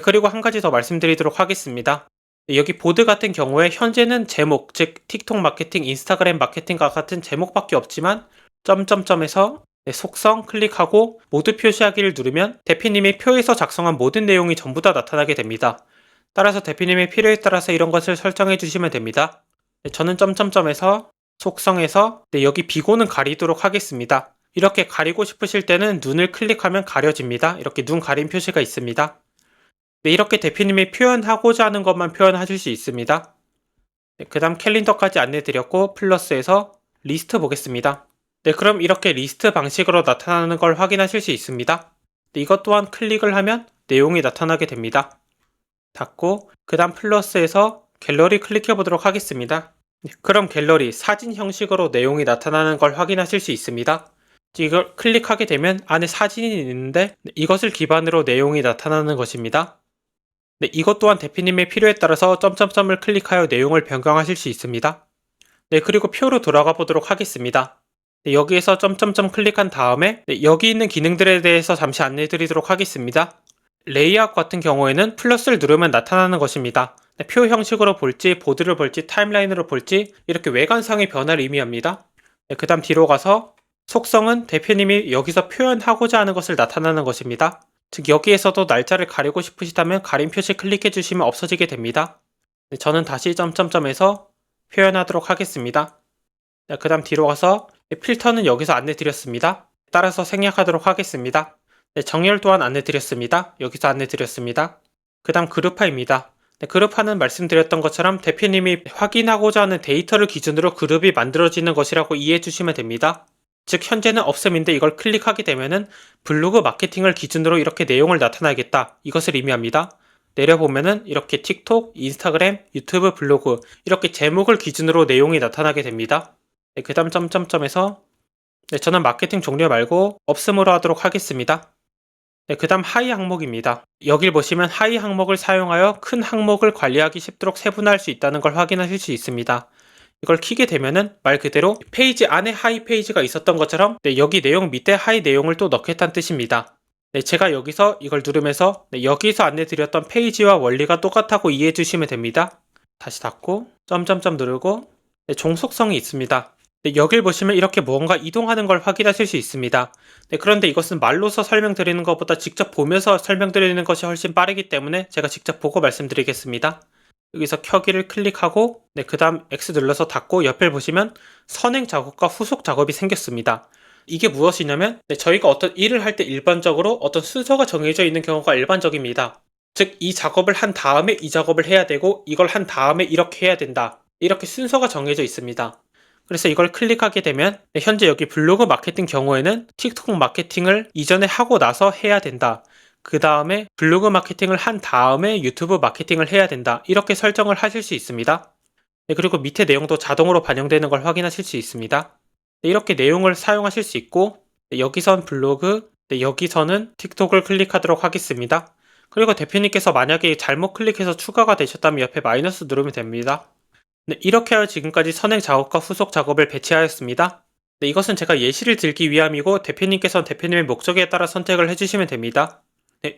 그리고 한 가지 더 말씀드리도록 하겠습니다. 여기 보드 같은 경우에 현재는 제목, 즉 틱톡 마케팅, 인스타그램 마케팅과 같은 제목밖에 없지만 점점점에서 속성 클릭하고 모두 표시하기를 누르면 대표님이 표에서 작성한 모든 내용이 전부 다 나타나게 됩니다. 따라서 대표님의 필요에 따라서 이런 것을 설정해 주시면 됩니다. 저는 점점점에서 속성에서 여기 비고는 가리도록 하겠습니다. 이렇게 가리고 싶으실 때는 눈을 클릭하면 가려집니다. 이렇게 눈 가림 표시가 있습니다. 이렇게 대표님이 표현하고자 하는 것만 표현하실 수 있습니다. 그 다음 캘린더까지 안내드렸고 플러스에서 리스트 보겠습니다. 그럼 이렇게 리스트 방식으로 나타나는 걸 확인하실 수 있습니다. 이것 또한 클릭을 하면 내용이 나타나게 됩니다. 닫고 그 다음 플러스에서 갤러리 클릭해 보도록 하겠습니다. 그럼 갤러리 사진 형식으로 내용이 나타나는 걸 확인하실 수 있습니다. 이걸 클릭하게 되면 안에 사진이 있는데 이것을 기반으로 내용이 나타나는 것입니다. 이것 또한 대표님의 필요에 따라서 점점점을 클릭하여 내용을 변경하실 수 있습니다. 그리고 표로 돌아가 보도록 하겠습니다. 여기에서 점점점 클릭한 다음에 여기 있는 기능들에 대해서 잠시 안내 드리도록 하겠습니다. 레이아웃 같은 경우에는 플러스를 누르면 나타나는 것입니다. 표 형식으로 볼지 보드를 볼지 타임라인으로 볼지 이렇게 외관상의 변화를 의미합니다. 그 다음 뒤로 가서 속성은 대표님이 여기서 표현하고자 하는 것을 나타나는 것입니다. 즉 여기에서도 날짜를 가리고 싶으시다면 가림 표시 클릭해 주시면 없어지게 됩니다. 저는 다시 점점점에서 표현하도록 하겠습니다. 그 다음 뒤로 가서 필터는 여기서 안내 드렸습니다. 따라서 생략하도록 하겠습니다. 정렬 또한 안내 드렸습니다. 여기서 안내 드렸습니다. 그 다음 그룹화입니다. 그룹화는 말씀드렸던 것처럼 대표님이 확인하고자 하는 데이터를 기준으로 그룹이 만들어지는 것이라고 이해해 주시면 됩니다. 즉 현재는 없음인데 이걸 클릭하게 되면은 블로그 마케팅을 기준으로 이렇게 내용을 나타나겠다. 이것을 의미합니다. 내려보면은 이렇게 틱톡, 인스타그램, 유튜브, 블로그 이렇게 제목을 기준으로 내용이 나타나게 됩니다. 그 다음 점점점에서 저는 마케팅 종료 말고 없음으로 하도록 하겠습니다. 그 다음 하이 항목입니다. 여길 보시면 하이 항목을 사용하여 큰 항목을 관리하기 쉽도록 세분화할 수 있다는 걸 확인하실 수 있습니다. 이걸 키게 되면은 말 그대로 페이지 안에 하이 페이지가 있었던 것처럼 여기 내용 밑에 하이 내용을 또 넣겠다는 뜻입니다. 제가 여기서 이걸 누르면서 여기서 안내드렸던 페이지와 원리가 똑같다고 이해해 주시면 됩니다. 다시 닫고 점점점 누르고 종속성이 있습니다. 여길 보시면 이렇게 무언가 이동하는 걸 확인하실 수 있습니다. 그런데 이것은 말로서 설명드리는 것보다 직접 보면서 설명드리는 것이 훨씬 빠르기 때문에 제가 직접 보고 말씀드리겠습니다. 여기서 켜기를 클릭하고 그 다음 X 눌러서 닫고 옆에 보시면 선행 작업과 후속 작업이 생겼습니다. 이게 무엇이냐면 저희가 어떤 일을 할 때 일반적으로 어떤 순서가 정해져 있는 경우가 일반적입니다. 즉 이 작업을 한 다음에 이 작업을 해야 되고 이걸 한 다음에 이렇게 해야 된다. 이렇게 순서가 정해져 있습니다. 그래서 이걸 클릭하게 되면 현재 여기 블로그 마케팅 경우에는 틱톡 마케팅을 이전에 하고 나서 해야 된다. 그 다음에 블로그 마케팅을 한 다음에 유튜브 마케팅을 해야 된다. 이렇게 설정을 하실 수 있습니다. 그리고 밑에 내용도 자동으로 반영되는 걸 확인하실 수 있습니다. 이렇게 내용을 사용하실 수 있고 여기선 블로그, 여기서는 틱톡을 클릭하도록 하겠습니다. 그리고 대표님께서 만약에 잘못 클릭해서 추가가 되셨다면 옆에 마이너스 누르면 됩니다. 이렇게 하여 지금까지 선행 작업과 후속 작업을 배치하였습니다. 이것은 제가 예시를 들기 위함이고 대표님께서는 대표님의 목적에 따라 선택을 해주시면 됩니다.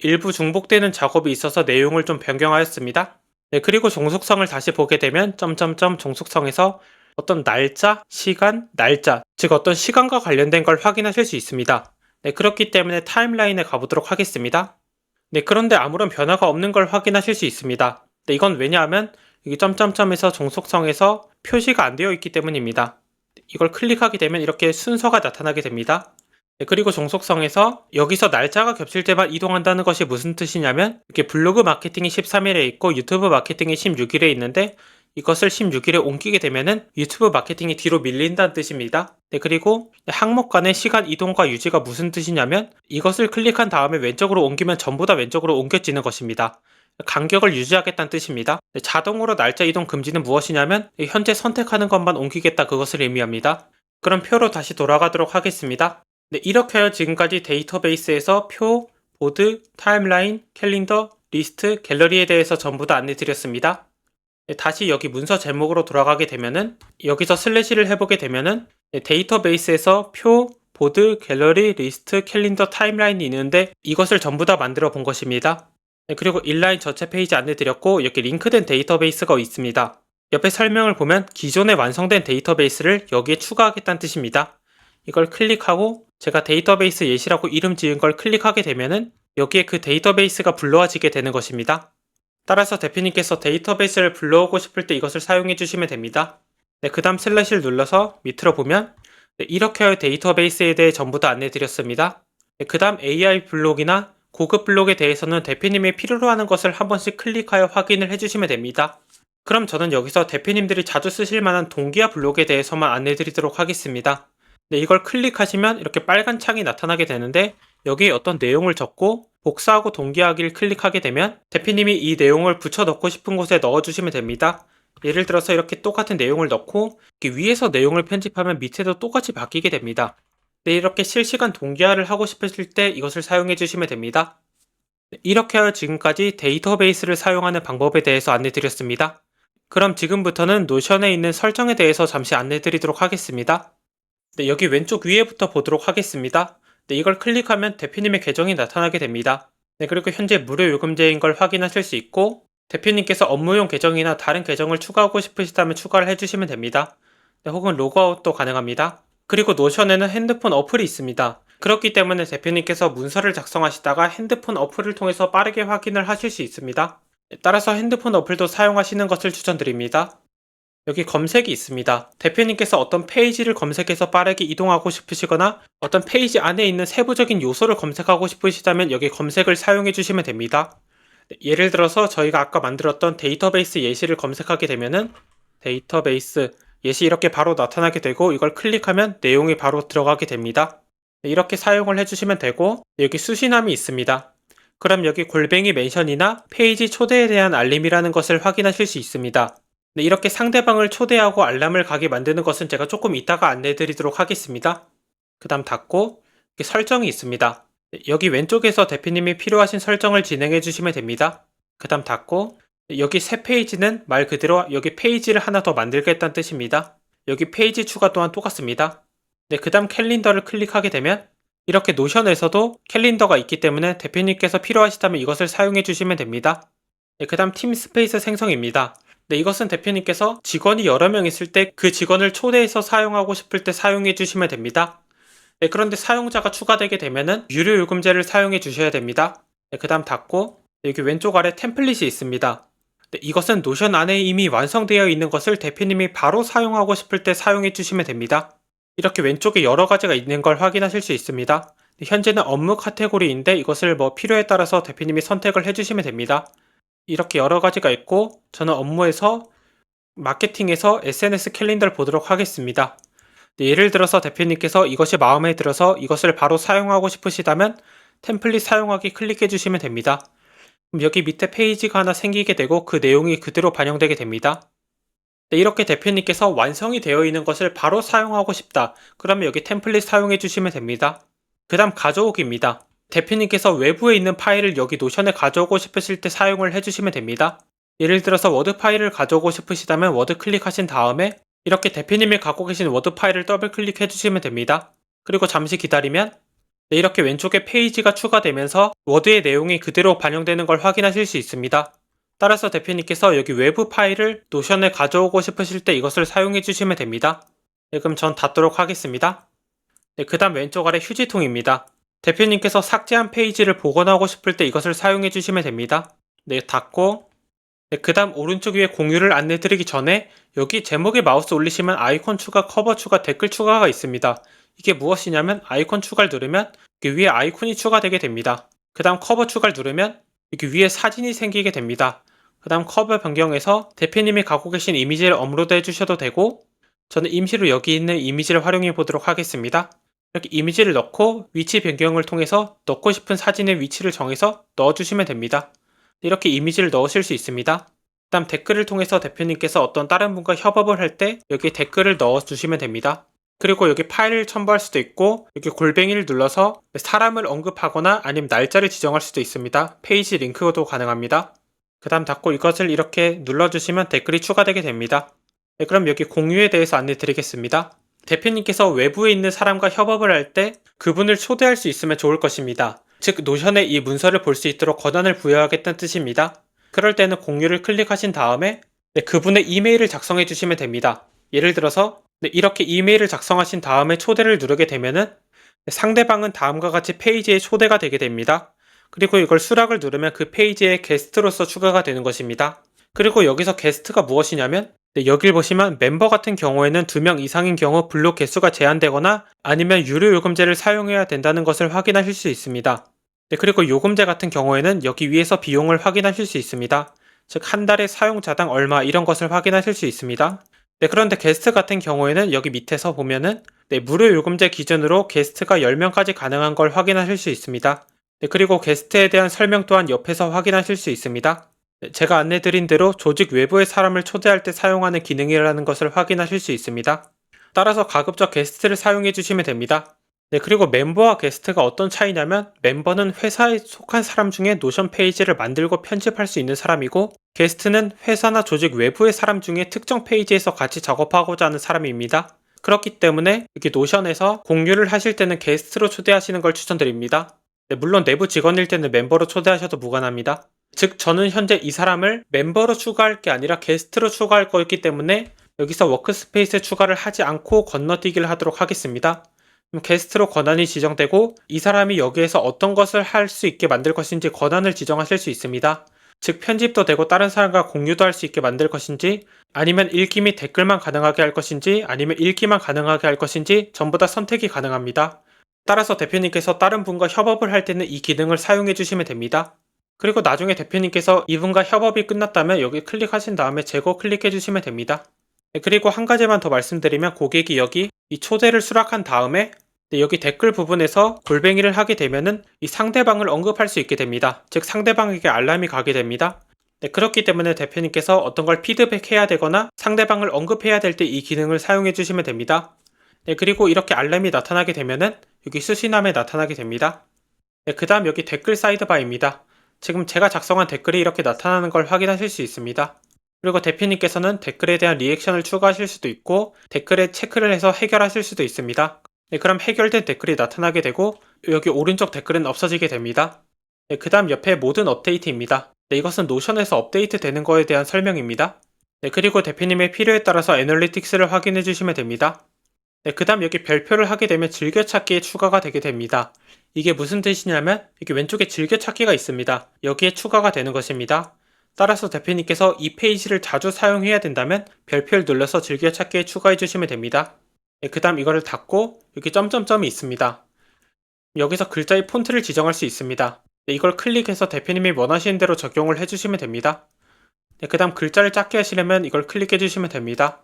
일부 중복되는 작업이 있어서 내용을 좀 변경하였습니다. 그리고 종속성을 다시 보게 되면 점점점 종속성에서 어떤 날짜, 시간, 날짜, 즉 어떤 시간과 관련된 걸 확인하실 수 있습니다. 그렇기 때문에 타임라인에 가보도록 하겠습니다. 그런데 아무런 변화가 없는 걸 확인하실 수 있습니다. 이건 왜냐하면 여기 점점점에서 종속성에서 표시가 안 되어 있기 때문입니다. 이걸 클릭하게 되면 이렇게 순서가 나타나게 됩니다. 그리고 종속성에서 여기서 날짜가 겹칠 때만 이동한다는 것이 무슨 뜻이냐면 이렇게 블로그 마케팅이 13일에 있고 유튜브 마케팅이 16일에 있는데 이것을 16일에 옮기게 되면은 유튜브 마케팅이 뒤로 밀린다는 뜻입니다. 그리고 항목 간의 시간 이동과 유지가 무슨 뜻이냐면 이것을 클릭한 다음에 왼쪽으로 옮기면 전부 다 왼쪽으로 옮겨지는 것입니다. 간격을 유지하겠다는 뜻입니다. 자동으로 날짜 이동 금지는 무엇이냐면 현재 선택하는 것만 옮기겠다 그것을 의미합니다. 그럼 표로 다시 돌아가도록 하겠습니다. 이렇게 하여 지금까지 데이터베이스에서 표, 보드, 타임라인, 캘린더, 리스트, 갤러리에 대해서 전부 다 안내 드렸습니다. 다시 여기 문서 제목으로 돌아가게 되면은 여기서 슬래시를 해보게 되면은 데이터베이스에서 표, 보드, 갤러리, 리스트, 캘린더, 타임라인이 있는데 이것을 전부 다 만들어 본 것입니다. 그리고 인라인 전체 페이지 안내 드렸고 여기 링크된 데이터베이스가 있습니다. 옆에 설명을 보면 기존에 완성된 데이터베이스를 여기에 추가하겠다는 뜻입니다. 이걸 클릭하고 제가 데이터베이스 예시라고 이름 지은 걸 클릭하게 되면은 여기에 그 데이터베이스가 불러와지게 되는 것입니다. 따라서 대표님께서 데이터베이스를 불러오고 싶을 때 이것을 사용해 주시면 됩니다. 그 다음 슬래시를 눌러서 밑으로 보면 이렇게 데이터베이스에 대해 전부 다 안내 드렸습니다. 그 다음 AI 블록이나 고급 블록에 대해서는 대표님이 필요로 하는 것을 한 번씩 클릭하여 확인을 해주시면 됩니다. 그럼 저는 여기서 대표님들이 자주 쓰실 만한 동기화 블록에 대해서만 안내 드리도록 하겠습니다. 이걸 클릭하시면 이렇게 빨간 창이 나타나게 되는데 여기에 어떤 내용을 적고 복사하고 동기화하기를 클릭하게 되면 대표님이 이 내용을 붙여 넣고 싶은 곳에 넣어주시면 됩니다. 예를 들어서 이렇게 똑같은 내용을 넣고 이렇게 위에서 내용을 편집하면 밑에도 똑같이 바뀌게 됩니다. 이렇게 실시간 동기화를 하고 싶으실 때 이것을 사용해 주시면 됩니다. 이렇게 하여 지금까지 데이터베이스를 사용하는 방법에 대해서 안내 드렸습니다. 그럼 지금부터는 노션에 있는 설정에 대해서 잠시 안내 드리도록 하겠습니다. 여기 왼쪽 위에부터 보도록 하겠습니다. 이걸 클릭하면 대표님의 계정이 나타나게 됩니다. 그리고 현재 무료 요금제인 걸 확인하실 수 있고 대표님께서 업무용 계정이나 다른 계정을 추가하고 싶으시다면 추가를 해주시면 됩니다. 혹은 로그아웃도 가능합니다. 그리고 노션에는 핸드폰 어플이 있습니다. 그렇기 때문에 대표님께서 문서를 작성하시다가 핸드폰 어플을 통해서 빠르게 확인을 하실 수 있습니다. 따라서 핸드폰 어플도 사용하시는 것을 추천드립니다. 여기 검색이 있습니다. 대표님께서 어떤 페이지를 검색해서 빠르게 이동하고 싶으시거나 어떤 페이지 안에 있는 세부적인 요소를 검색하고 싶으시다면 여기 검색을 사용해 주시면 됩니다. 예를 들어서 저희가 아까 만들었던 데이터베이스 예시를 검색하게 되면은 데이터베이스 예시 이렇게 바로 나타나게 되고 이걸 클릭하면 내용이 바로 들어가게 됩니다. 이렇게 사용을 해주시면 되고 여기 수신함이 있습니다. 그럼 여기 골뱅이 멘션이나 페이지 초대에 대한 알림이라는 것을 확인하실 수 있습니다. 이렇게 상대방을 초대하고 알람을 가게 만드는 것은 제가 조금 이따가 안내 드리도록 하겠습니다. 그 다음 닫고 설정이 있습니다. 여기 왼쪽에서 대표님이 필요하신 설정을 진행해 주시면 됩니다. 그 다음 닫고 여기 새 페이지는 말 그대로 여기 페이지를 하나 더 만들겠다는 뜻입니다. 여기 페이지 추가 또한 똑같습니다. 그 다음 캘린더를 클릭하게 되면 이렇게 노션에서도 캘린더가 있기 때문에 대표님께서 필요하시다면 이것을 사용해 주시면 됩니다. 그 다음 팀 스페이스 생성입니다. 이것은 대표님께서 직원이 여러 명 있을 때 그 직원을 초대해서 사용하고 싶을 때 사용해 주시면 됩니다. 그런데 사용자가 추가되게 되면은 유료 요금제를 사용해 주셔야 됩니다. 그 다음 닫고 여기 왼쪽 아래 템플릿이 있습니다. 이것은 노션 안에 이미 완성되어 있는 것을 대표님이 바로 사용하고 싶을 때 사용해 주시면 됩니다. 이렇게 왼쪽에 여러 가지가 있는 걸 확인하실 수 있습니다. 현재는 업무 카테고리인데 이것을 필요에 따라서 대표님이 선택을 해주시면 됩니다. 이렇게 여러 가지가 있고 저는 업무에서 마케팅에서 SNS 캘린더를 보도록 하겠습니다. 예를 들어서 대표님께서 이것이 마음에 들어서 이것을 바로 사용하고 싶으시다면 템플릿 사용하기 클릭해 주시면 됩니다. 그럼 여기 밑에 페이지가 하나 생기게 되고 그 내용이 그대로 반영되게 됩니다. 이렇게 대표님께서 완성이 되어 있는 것을 바로 사용하고 싶다. 그러면 여기 템플릿 사용해 주시면 됩니다. 그 다음 가져오기입니다. 대표님께서 외부에 있는 파일을 여기 노션에 가져오고 싶으실 때 사용을 해주시면 됩니다. 예를 들어서 워드 파일을 가져오고 싶으시다면 워드 클릭하신 다음에 이렇게 대표님이 갖고 계신 워드 파일을 더블 클릭해 주시면 됩니다. 그리고 잠시 기다리면 이렇게 왼쪽에 페이지가 추가되면서 워드의 내용이 그대로 반영되는 걸 확인하실 수 있습니다. 따라서 대표님께서 여기 외부 파일을 노션에 가져오고 싶으실 때 이것을 사용해 주시면 됩니다. 그럼 전 닫도록 하겠습니다. 그 다음 왼쪽 아래 휴지통입니다. 대표님께서 삭제한 페이지를 복원하고 싶을 때 이것을 사용해 주시면 됩니다. 닫고 그 다음 오른쪽 위에 공유를 안내 드리기 전에 여기 제목에 마우스 올리시면 아이콘 추가, 커버 추가, 댓글 추가가 있습니다. 이게 무엇이냐면 아이콘 추가를 누르면 위에 아이콘이 추가되게 됩니다. 그 다음 커버 추가를 누르면 여기 위에 사진이 생기게 됩니다. 그 다음 커버 변경해서 대표님이 갖고 계신 이미지를 업로드 해주셔도 되고 저는 임시로 여기 있는 이미지를 활용해 보도록 하겠습니다. 이렇게 이미지를 넣고 위치 변경을 통해서 넣고 싶은 사진의 위치를 정해서 넣어주시면 됩니다. 이렇게 이미지를 넣으실 수 있습니다. 그 다음 댓글을 통해서 대표님께서 어떤 다른 분과 협업을 할 때 여기 댓글을 넣어주시면 됩니다. 그리고 여기 파일을 첨부할 수도 있고 여기 골뱅이를 눌러서 사람을 언급하거나 아니면 날짜를 지정할 수도 있습니다. 페이지 링크도 가능합니다. 그 다음 닫고 이것을 이렇게 눌러주시면 댓글이 추가되게 됩니다. 네, 그럼 여기 공유에 대해서 안내 드리겠습니다. 대표님께서 외부에 있는 사람과 협업을 할 때 그분을 초대할 수 있으면 좋을 것입니다. 즉 노션에 이 문서를 볼 수 있도록 권한을 부여하겠다는 뜻입니다. 그럴 때는 공유를 클릭하신 다음에 그분의 이메일을 작성해 주시면 됩니다. 예를 들어서 이렇게 이메일을 작성하신 다음에 초대를 누르게 되면은 상대방은 다음과 같이 페이지에 초대가 되게 됩니다. 그리고 이걸 수락을 누르면 그 페이지에 게스트로서 추가가 되는 것입니다. 그리고 여기서 게스트가 무엇이냐면 여길 보시면 멤버 같은 경우에는 2명 이상인 경우 블록 개수가 제한되거나 아니면 유료 요금제를 사용해야 된다는 것을 확인하실 수 있습니다. 그리고 요금제 같은 경우에는 여기 위에서 비용을 확인하실 수 있습니다. 즉 한 달에 사용자당 얼마 이런 것을 확인하실 수 있습니다. 그런데 게스트 같은 경우에는 여기 밑에서 보면은 무료 요금제 기준으로 게스트가 10명까지 가능한 걸 확인하실 수 있습니다. 그리고 게스트에 대한 설명 또한 옆에서 확인하실 수 있습니다. 제가 안내드린 대로 조직 외부의 사람을 초대할 때 사용하는 기능이라는 것을 확인하실 수 있습니다. 따라서 가급적 게스트를 사용해 주시면 됩니다. 그리고 멤버와 게스트가 어떤 차이냐면 멤버는 회사에 속한 사람 중에 노션 페이지를 만들고 편집할 수 있는 사람이고 게스트는 회사나 조직 외부의 사람 중에 특정 페이지에서 같이 작업하고자 하는 사람입니다. 그렇기 때문에 이렇게 노션에서 공유를 하실 때는 게스트로 초대하시는 걸 추천드립니다. 물론 내부 직원일 때는 멤버로 초대하셔도 무관합니다. 즉 저는 현재 이 사람을 멤버로 추가할 게 아니라 게스트로 추가할 거였기 때문에 여기서 워크스페이스에 추가를 하지 않고 건너뛰기를 하도록 하겠습니다. 게스트로 권한이 지정되고 이 사람이 여기에서 어떤 것을 할 수 있게 만들 것인지 권한을 지정하실 수 있습니다. 즉 편집도 되고 다른 사람과 공유도 할 수 있게 만들 것인지 아니면 읽기 및 댓글만 가능하게 할 것인지 아니면 읽기만 가능하게 할 것인지 전부 다 선택이 가능합니다. 따라서 대표님께서 다른 분과 협업을 할 때는 이 기능을 사용해 주시면 됩니다. 그리고 나중에 대표님께서 이분과 협업이 끝났다면 여기 클릭하신 다음에 제거 클릭해 주시면 됩니다. 그리고 한 가지만 더 말씀드리면 고객이 여기 이 초대를 수락한 다음에 여기 댓글 부분에서 골뱅이를 하게 되면은 이 상대방을 언급할 수 있게 됩니다. 즉 상대방에게 알람이 가게 됩니다. 그렇기 때문에 대표님께서 어떤 걸 피드백해야 되거나 상대방을 언급해야 될 때 이 기능을 사용해 주시면 됩니다. 그리고 이렇게 알람이 나타나게 되면은 여기 수신함에 나타나게 됩니다. 그 다음 여기 댓글 사이드바입니다. 지금 제가 작성한 댓글이 이렇게 나타나는 걸 확인하실 수 있습니다. 그리고 대표님께서는 댓글에 대한 리액션을 추가하실 수도 있고 댓글에 체크를 해서 해결하실 수도 있습니다. 그럼 해결된 댓글이 나타나게 되고 여기 오른쪽 댓글은 없어지게 됩니다. 그 다음 옆에 모든 업데이트입니다. 이것은 노션에서 업데이트 되는 거에 대한 설명입니다. 그리고 대표님의 필요에 따라서 애널리틱스를 확인해 주시면 됩니다. 그 다음 여기 별표를 하게 되면 즐겨찾기에 추가가 되게 됩니다. 이게 무슨 뜻이냐면 여기 왼쪽에 즐겨찾기가 있습니다. 여기에 추가가 되는 것입니다. 따라서 대표님께서 이 페이지를 자주 사용해야 된다면 별표를 눌러서 즐겨찾기에 추가해 주시면 됩니다. 그 다음 이거를 닫고 여기 점점점이 있습니다. 여기서 글자의 폰트를 지정할 수 있습니다. 이걸 클릭해서 대표님이 원하시는 대로 적용을 해주시면 됩니다. 그 다음 글자를 작게 하시려면 이걸 클릭해 주시면 됩니다.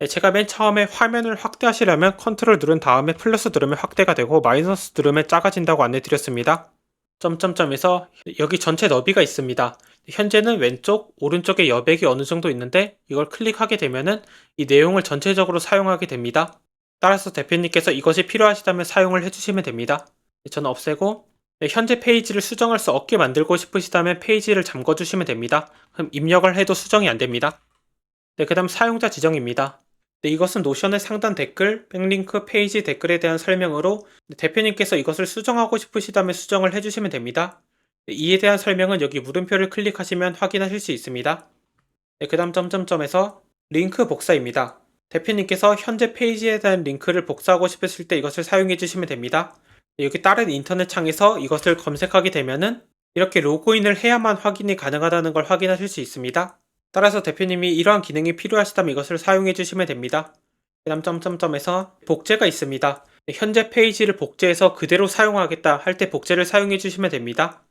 제가 맨 처음에 화면을 확대하시려면 컨트롤 누른 다음에 플러스 누르면 확대가 되고 마이너스 누르면 작아진다고 안내 드렸습니다. 점점점에서 여기 전체 너비가 있습니다. 현재는 왼쪽, 오른쪽에 여백이 어느 정도 있는데 이걸 클릭하게 되면은 이 내용을 전체적으로 사용하게 됩니다. 따라서 대표님께서 이것이 필요하시다면 사용을 해주시면 됩니다. 저는 없애고 현재 페이지를 수정할 수 없게 만들고 싶으시다면 페이지를 잠궈주시면 됩니다. 그럼 입력을 해도 수정이 안됩니다. 그 다음 사용자 지정입니다. 이것은 노션의 상단 댓글, 백링크, 페이지 댓글에 대한 설명으로 대표님께서 이것을 수정하고 싶으시다면 수정을 해주시면 됩니다. 이에 대한 설명은 여기 물음표를 클릭하시면 확인하실 수 있습니다. 그 다음 점점점에서 링크 복사입니다. 대표님께서 현재 페이지에 대한 링크를 복사하고 싶으실 때 이것을 사용해 주시면 됩니다. 여기 다른 인터넷 창에서 이것을 검색하게 되면은 이렇게 로그인을 해야만 확인이 가능하다는 걸 확인하실 수 있습니다. 따라서 대표님이 이러한 기능이 필요하시다면 이것을 사용해 주시면 됩니다. 그 다음 점점점에서 복제가 있습니다. 현재 페이지를 복제해서 그대로 사용하겠다 할 때 복제를 사용해 주시면 됩니다.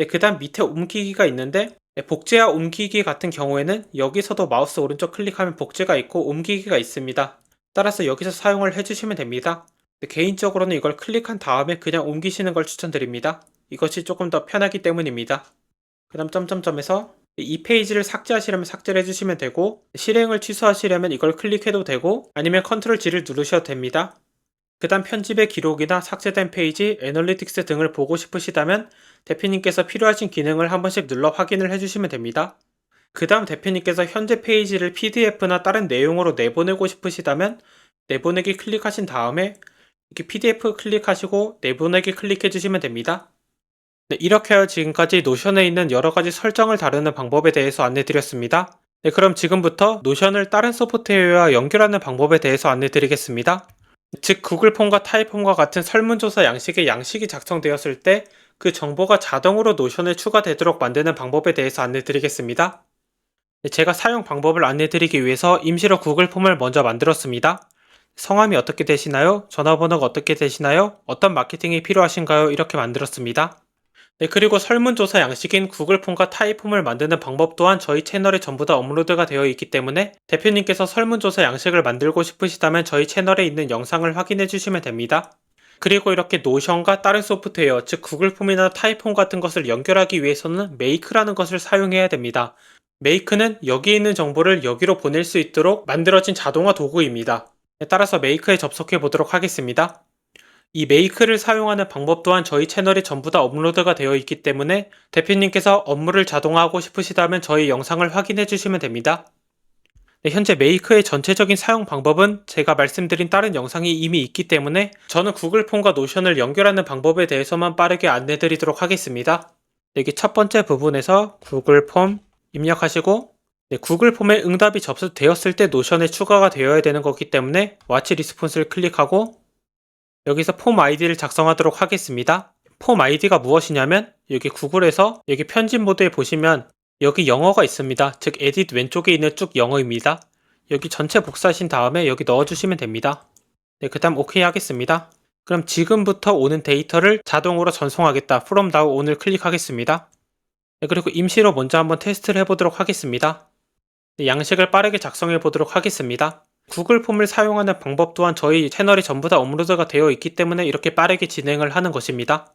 그 다음 밑에 옮기기가 있는데 복제와 옮기기 같은 경우에는 여기서도 마우스 오른쪽 클릭하면 복제가 있고 옮기기가 있습니다. 따라서 여기서 사용을 해주시면 됩니다. 개인적으로는 이걸 클릭한 다음에 그냥 옮기시는 걸 추천드립니다. 이것이 조금 더 편하기 때문입니다. 그 다음 점점점에서 이 페이지를 삭제하시려면 삭제를 해주시면 되고 실행을 취소하시려면 이걸 클릭해도 되고 아니면 컨트롤 G를 누르셔도 됩니다. 그 다음 편집의 기록이나 삭제된 페이지, 애널리틱스 등을 보고 싶으시다면 대표님께서 필요하신 기능을 한 번씩 눌러 확인을 해주시면 됩니다. 그 다음 대표님께서 현재 페이지를 PDF나 다른 내용으로 내보내고 싶으시다면 내보내기 클릭하신 다음에 이렇게 PDF 클릭하시고 내보내기 클릭해 주시면 됩니다. 네, 이렇게 하여 지금까지 노션에 있는 여러가지 설정을 다루는 방법에 대해서 안내드렸습니다. 네, 그럼 지금부터 노션을 다른 소프트웨어와 연결하는 방법에 대해서 안내드리겠습니다. 즉 구글 폼과 타이폼과 같은 설문조사 양식의 양식이 작성되었을 때 그 정보가 자동으로 노션에 추가되도록 만드는 방법에 대해서 안내드리겠습니다. 네, 제가 사용 방법을 안내드리기 위해서 임시로 구글 폼을 먼저 만들었습니다. 성함이 어떻게 되시나요? 전화번호가 어떻게 되시나요? 어떤 마케팅이 필요하신가요? 이렇게 만들었습니다. 네, 그리고 설문조사 양식인 구글 폼과 타이폼을 만드는 방법 또한 저희 채널에 전부 다 업로드가 되어 있기 때문에 대표님께서 설문조사 양식을 만들고 싶으시다면 저희 채널에 있는 영상을 확인해 주시면 됩니다. 그리고 이렇게 노션과 다른 소프트웨어, 즉 구글 폼이나 타이폼 같은 것을 연결하기 위해서는 메이크라는 것을 사용해야 됩니다. 메이크는 여기 있는 정보를 여기로 보낼 수 있도록 만들어진 자동화 도구입니다. 따라서 메이크에 접속해 보도록 하겠습니다. 이 메이크를 사용하는 방법 또한 저희 채널에 전부 다 업로드가 되어 있기 때문에 대표님께서 업무를 자동화하고 싶으시다면 저희 영상을 확인해 주시면 됩니다. 네, 현재 메이크의 전체적인 사용 방법은 제가 말씀드린 다른 영상이 이미 있기 때문에 저는 구글 폼과 노션을 연결하는 방법에 대해서만 빠르게 안내 드리도록 하겠습니다. 여기 첫 번째 부분에서 구글 폼 입력하시고 구글 폼에 응답이 접수되었을 때 노션에 추가가 되어야 되는 거기 때문에 Watch Response를 클릭하고 여기서 폼 아이디를 작성하도록 하겠습니다. 폼 아이디가 무엇이냐면 여기 구글에서 여기 편집 모드에 보시면 여기 영어가 있습니다. 즉 에딧 왼쪽에 있는 쭉 영어입니다. 여기 전체 복사하신 다음에 여기 넣어주시면 됩니다. 네, 그 다음 OK 하겠습니다. 그럼 지금부터 오는 데이터를 자동으로 전송하겠다. From now on을 클릭하겠습니다. 네, 그리고 임시로 먼저 한번 테스트를 해보도록 하겠습니다. 네, 양식을 빠르게 작성해 보도록 하겠습니다. 구글 폼을 사용하는 방법 또한 저희 채널이 전부 다 업로드가 되어 있기 때문에 이렇게 빠르게 진행을 하는 것입니다.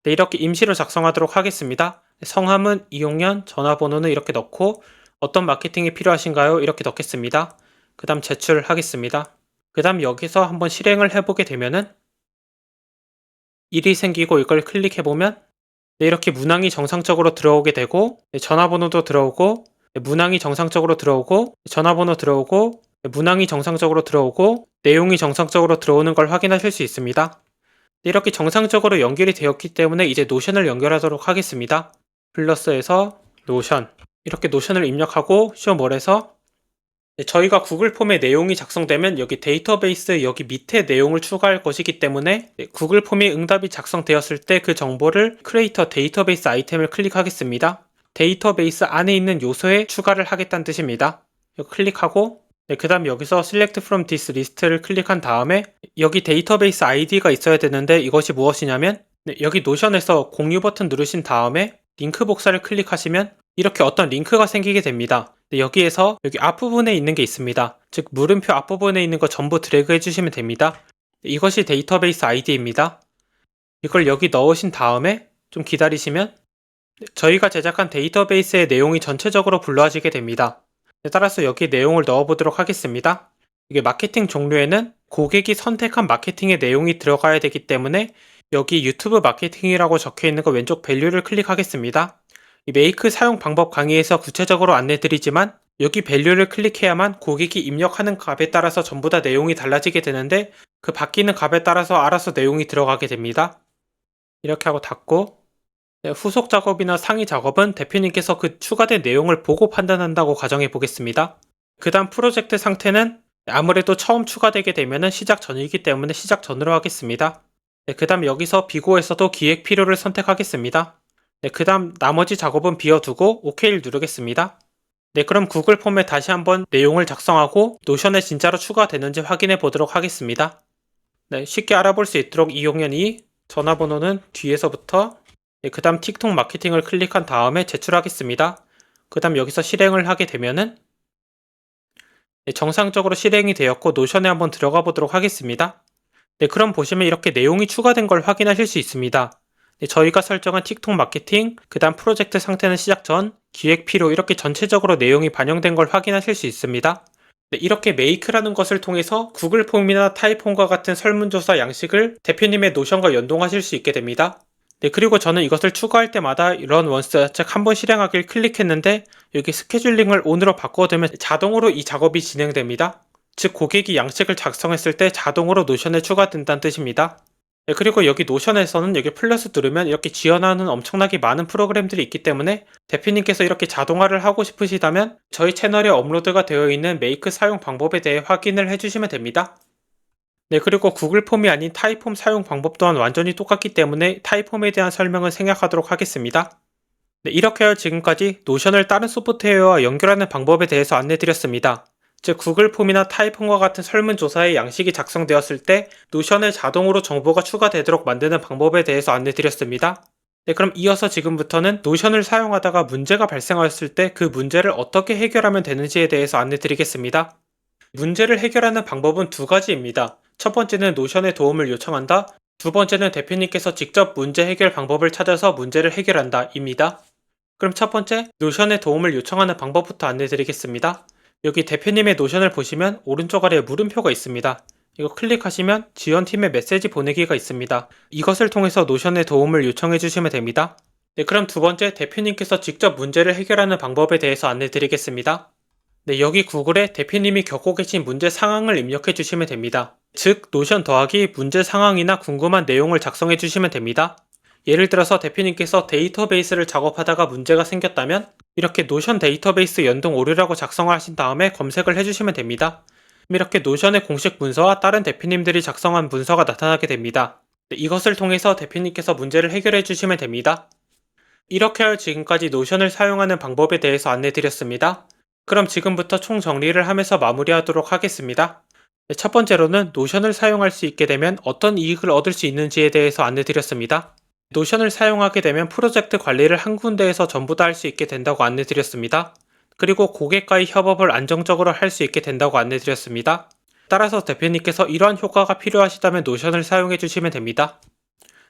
네, 이렇게 임시로 작성하도록 하겠습니다. 성함은 이용년, 전화번호는 이렇게 넣고 어떤 마케팅이 필요하신가요? 이렇게 넣겠습니다. 그 다음 제출하겠습니다. 그 다음 여기서 한번 실행을 해보게 되면은 일이 생기고 이걸 클릭해보면 네, 이렇게 문항이 정상적으로 들어오게 되고 네, 전화번호도 들어오고 네, 문항이 정상적으로 들어오고 전화번호 들어오고 네, 문항이 정상적으로 들어오고 내용이 정상적으로 들어오는 걸 확인하실 수 있습니다. 네, 이렇게 정상적으로 연결이 되었기 때문에 이제 노션을 연결하도록 하겠습니다. 플러스에서 노션 이렇게 노션을 입력하고 쇼몰에서 네, 저희가 구글 폼에 내용이 작성되면 여기 데이터베이스 여기 밑에 내용을 추가할 것이기 때문에 네, 구글 폼이 응답이 작성되었을 때 그 정보를 크리에이터 데이터베이스 아이템을 클릭하겠습니다. 데이터베이스 안에 있는 요소에 추가를 하겠다는 뜻입니다. 이거 클릭하고 네, 그 다음 여기서 Select from this list를 클릭한 다음에 여기 데이터베이스 아이디가 있어야 되는데 이것이 무엇이냐면 네, 여기 노션에서 공유 버튼 누르신 다음에 링크 복사를 클릭하시면 이렇게 어떤 링크가 생기게 됩니다. 네, 여기에서 여기 앞부분에 있는 게 있습니다. 즉 물음표 앞부분에 있는 거 전부 드래그 해주시면 됩니다. 네, 이것이 데이터베이스 아이디입니다. 이걸 여기 넣으신 다음에 좀 기다리시면 저희가 제작한 데이터베이스의 내용이 전체적으로 불러지게 됩니다. 따라서 여기 내용을 넣어보도록 하겠습니다. 이게 마케팅 종류에는 고객이 선택한 마케팅의 내용이 들어가야 되기 때문에 여기 유튜브 마케팅이라고 적혀 있는 거 왼쪽 밸류를 클릭하겠습니다. 이 메이크 사용 방법 강의에서 구체적으로 안내드리지만 여기 밸류를 클릭해야만 고객이 입력하는 값에 따라서 전부 다 내용이 달라지게 되는데 그 바뀌는 값에 따라서 알아서 내용이 들어가게 됩니다. 이렇게 하고 닫고 네, 후속 작업이나 상위 작업은 대표님께서 그 추가된 내용을 보고 판단한다고 가정해 보겠습니다. 그 다음 프로젝트 상태는 아무래도 처음 추가되게 되면 시작 전이기 때문에 시작 전으로 하겠습니다. 네, 그 다음 여기서 비고에서도 기획 필요를 선택하겠습니다. 네, 그 다음 나머지 작업은 비워두고 OK를 누르겠습니다. 네, 그럼 구글 폼에 다시 한번 내용을 작성하고 노션에 진짜로 추가되는지 확인해 보도록 하겠습니다. 네, 쉽게 알아볼 수 있도록 이용연이 전화번호는 뒤에서부터 네, 그 다음 틱톡 마케팅을 클릭한 다음에 제출하겠습니다. 그 다음 여기서 실행을 하게 되면은 네, 정상적으로 실행이 되었고 노션에 한번 들어가 보도록 하겠습니다. 네, 그럼 보시면 이렇게 내용이 추가된 걸 확인하실 수 있습니다. 네, 저희가 설정한 틱톡 마케팅, 그 다음 프로젝트 상태는 시작 전, 기획 필요 이렇게 전체적으로 내용이 반영된 걸 확인하실 수 있습니다. 네, 이렇게 메이크라는 것을 통해서 구글 폼이나 타이폼과 같은 설문조사 양식을 대표님의 노션과 연동하실 수 있게 됩니다. 네, 그리고 저는 이것을 추가할 때마다 런 원스, 즉 한번 실행하기를 클릭했는데 여기 스케줄링을 ON으로 바꿔두면 자동으로 이 작업이 진행됩니다. 즉 고객이 양식을 작성했을 때 자동으로 노션에 추가된다는 뜻입니다. 네, 그리고 여기 노션에서는 여기 플러스 누르면 이렇게 지원하는 엄청나게 많은 프로그램들이 있기 때문에 대표님께서 이렇게 자동화를 하고 싶으시다면 저희 채널에 업로드가 되어 있는 메이크 사용 방법에 대해 확인을 해주시면 됩니다. 네, 그리고 구글 폼이 아닌 타이폼 사용 방법 또한 완전히 똑같기 때문에 타이폼에 대한 설명을 생략하도록 하겠습니다. 네, 이렇게 지금까지 노션을 다른 소프트웨어와 연결하는 방법에 대해서 안내드렸습니다. 즉 구글 폼이나 타이폼과 같은 설문조사의 양식이 작성되었을 때 노션에 자동으로 정보가 추가되도록 만드는 방법에 대해서 안내드렸습니다. 네, 그럼 이어서 지금부터는 노션을 사용하다가 문제가 발생하였을 때 그 문제를 어떻게 해결하면 되는지에 대해서 안내드리겠습니다. 문제를 해결하는 방법은 두 가지입니다. 첫 번째는 노션의 도움을 요청한다. 두 번째는 대표님께서 직접 문제 해결 방법을 찾아서 문제를 해결한다 입니다. 그럼 첫 번째, 노션의 도움을 요청하는 방법부터 안내드리겠습니다. 여기 대표님의 노션을 보시면 오른쪽 아래에 물음표가 있습니다. 이거 클릭하시면 지원팀의 메시지 보내기가 있습니다. 이것을 통해서 노션의 도움을 요청해 주시면 됩니다. 네, 그럼 두 번째, 대표님께서 직접 문제를 해결하는 방법에 대해서 안내드리겠습니다. 네, 여기 구글에 대표님이 겪고 계신 문제 상황을 입력해 주시면 됩니다. 즉, 노션 더하기 문제 상황이나 궁금한 내용을 작성해 주시면 됩니다. 예를 들어서 대표님께서 데이터베이스를 작업하다가 문제가 생겼다면 이렇게 노션 데이터베이스 연동 오류라고 작성을 하신 다음에 검색을 해주시면 됩니다. 이렇게 노션의 공식 문서와 다른 대표님들이 작성한 문서가 나타나게 됩니다. 이것을 통해서 대표님께서 문제를 해결해 주시면 됩니다. 이렇게 지금까지 노션을 사용하는 방법에 대해서 안내드렸습니다. 그럼 지금부터 총 정리를 하면서 마무리하도록 하겠습니다. 첫 번째로는 노션을 사용할 수 있게 되면 어떤 이익을 얻을 수 있는지에 대해서 안내드렸습니다. 노션을 사용하게 되면 프로젝트 관리를 한 군데에서 전부 다 할 수 있게 된다고 안내드렸습니다. 그리고 고객과의 협업을 안정적으로 할 수 있게 된다고 안내드렸습니다. 따라서 대표님께서 이러한 효과가 필요하시다면 노션을 사용해 주시면 됩니다.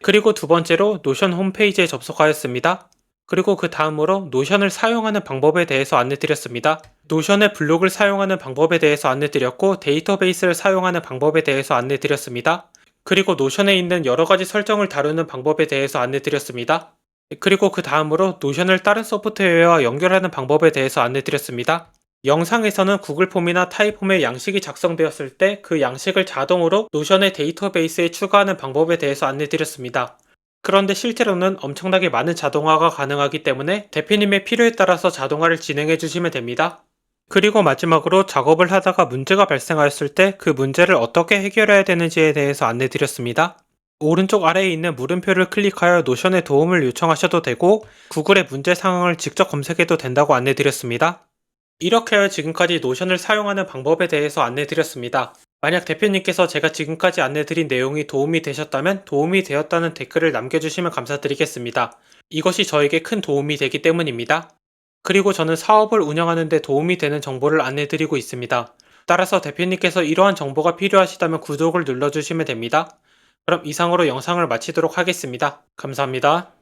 그리고 두 번째로 노션 홈페이지에 접속하였습니다. 그리고 그 다음으로 노션을 사용하는 방법에 대해서 안내드렸습니다. 노션의 블록을 사용하는 방법에 대해서 안내드렸고 데이터베이스를 사용하는 방법에 대해서 안내드렸습니다. 그리고 노션에 있는 여러가지 설정을 다루는 방법에 대해서 안내드렸습니다. 그리고 그 다음으로 노션을 다른 소프트웨어와 연결하는 방법에 대해서 안내드렸습니다. 영상에서는 구글 폼이나 타이폼의 양식이 작성되었을 때 그 양식을 자동으로 노션의 데이터베이스에 추가하는 방법에 대해서 안내드렸습니다. 그런데 실제로는 엄청나게 많은 자동화가 가능하기 때문에 대표님의 필요에 따라서 자동화를 진행해 주시면 됩니다. 그리고 마지막으로 작업을 하다가 문제가 발생하였을 때 그 문제를 어떻게 해결해야 되는지에 대해서 안내드렸습니다. 오른쪽 아래에 있는 물음표를 클릭하여 노션의 도움을 요청하셔도 되고 구글의 문제 상황을 직접 검색해도 된다고 안내드렸습니다. 이렇게 지금까지 노션을 사용하는 방법에 대해서 안내드렸습니다. 만약 대표님께서 제가 지금까지 안내드린 내용이 도움이 되셨다면 도움이 되었다는 댓글을 남겨주시면 감사드리겠습니다. 이것이 저에게 큰 도움이 되기 때문입니다. 그리고 저는 사업을 운영하는 데 도움이 되는 정보를 안내드리고 있습니다. 따라서 대표님께서 이러한 정보가 필요하시다면 구독을 눌러주시면 됩니다. 그럼 이상으로 영상을 마치도록 하겠습니다. 감사합니다.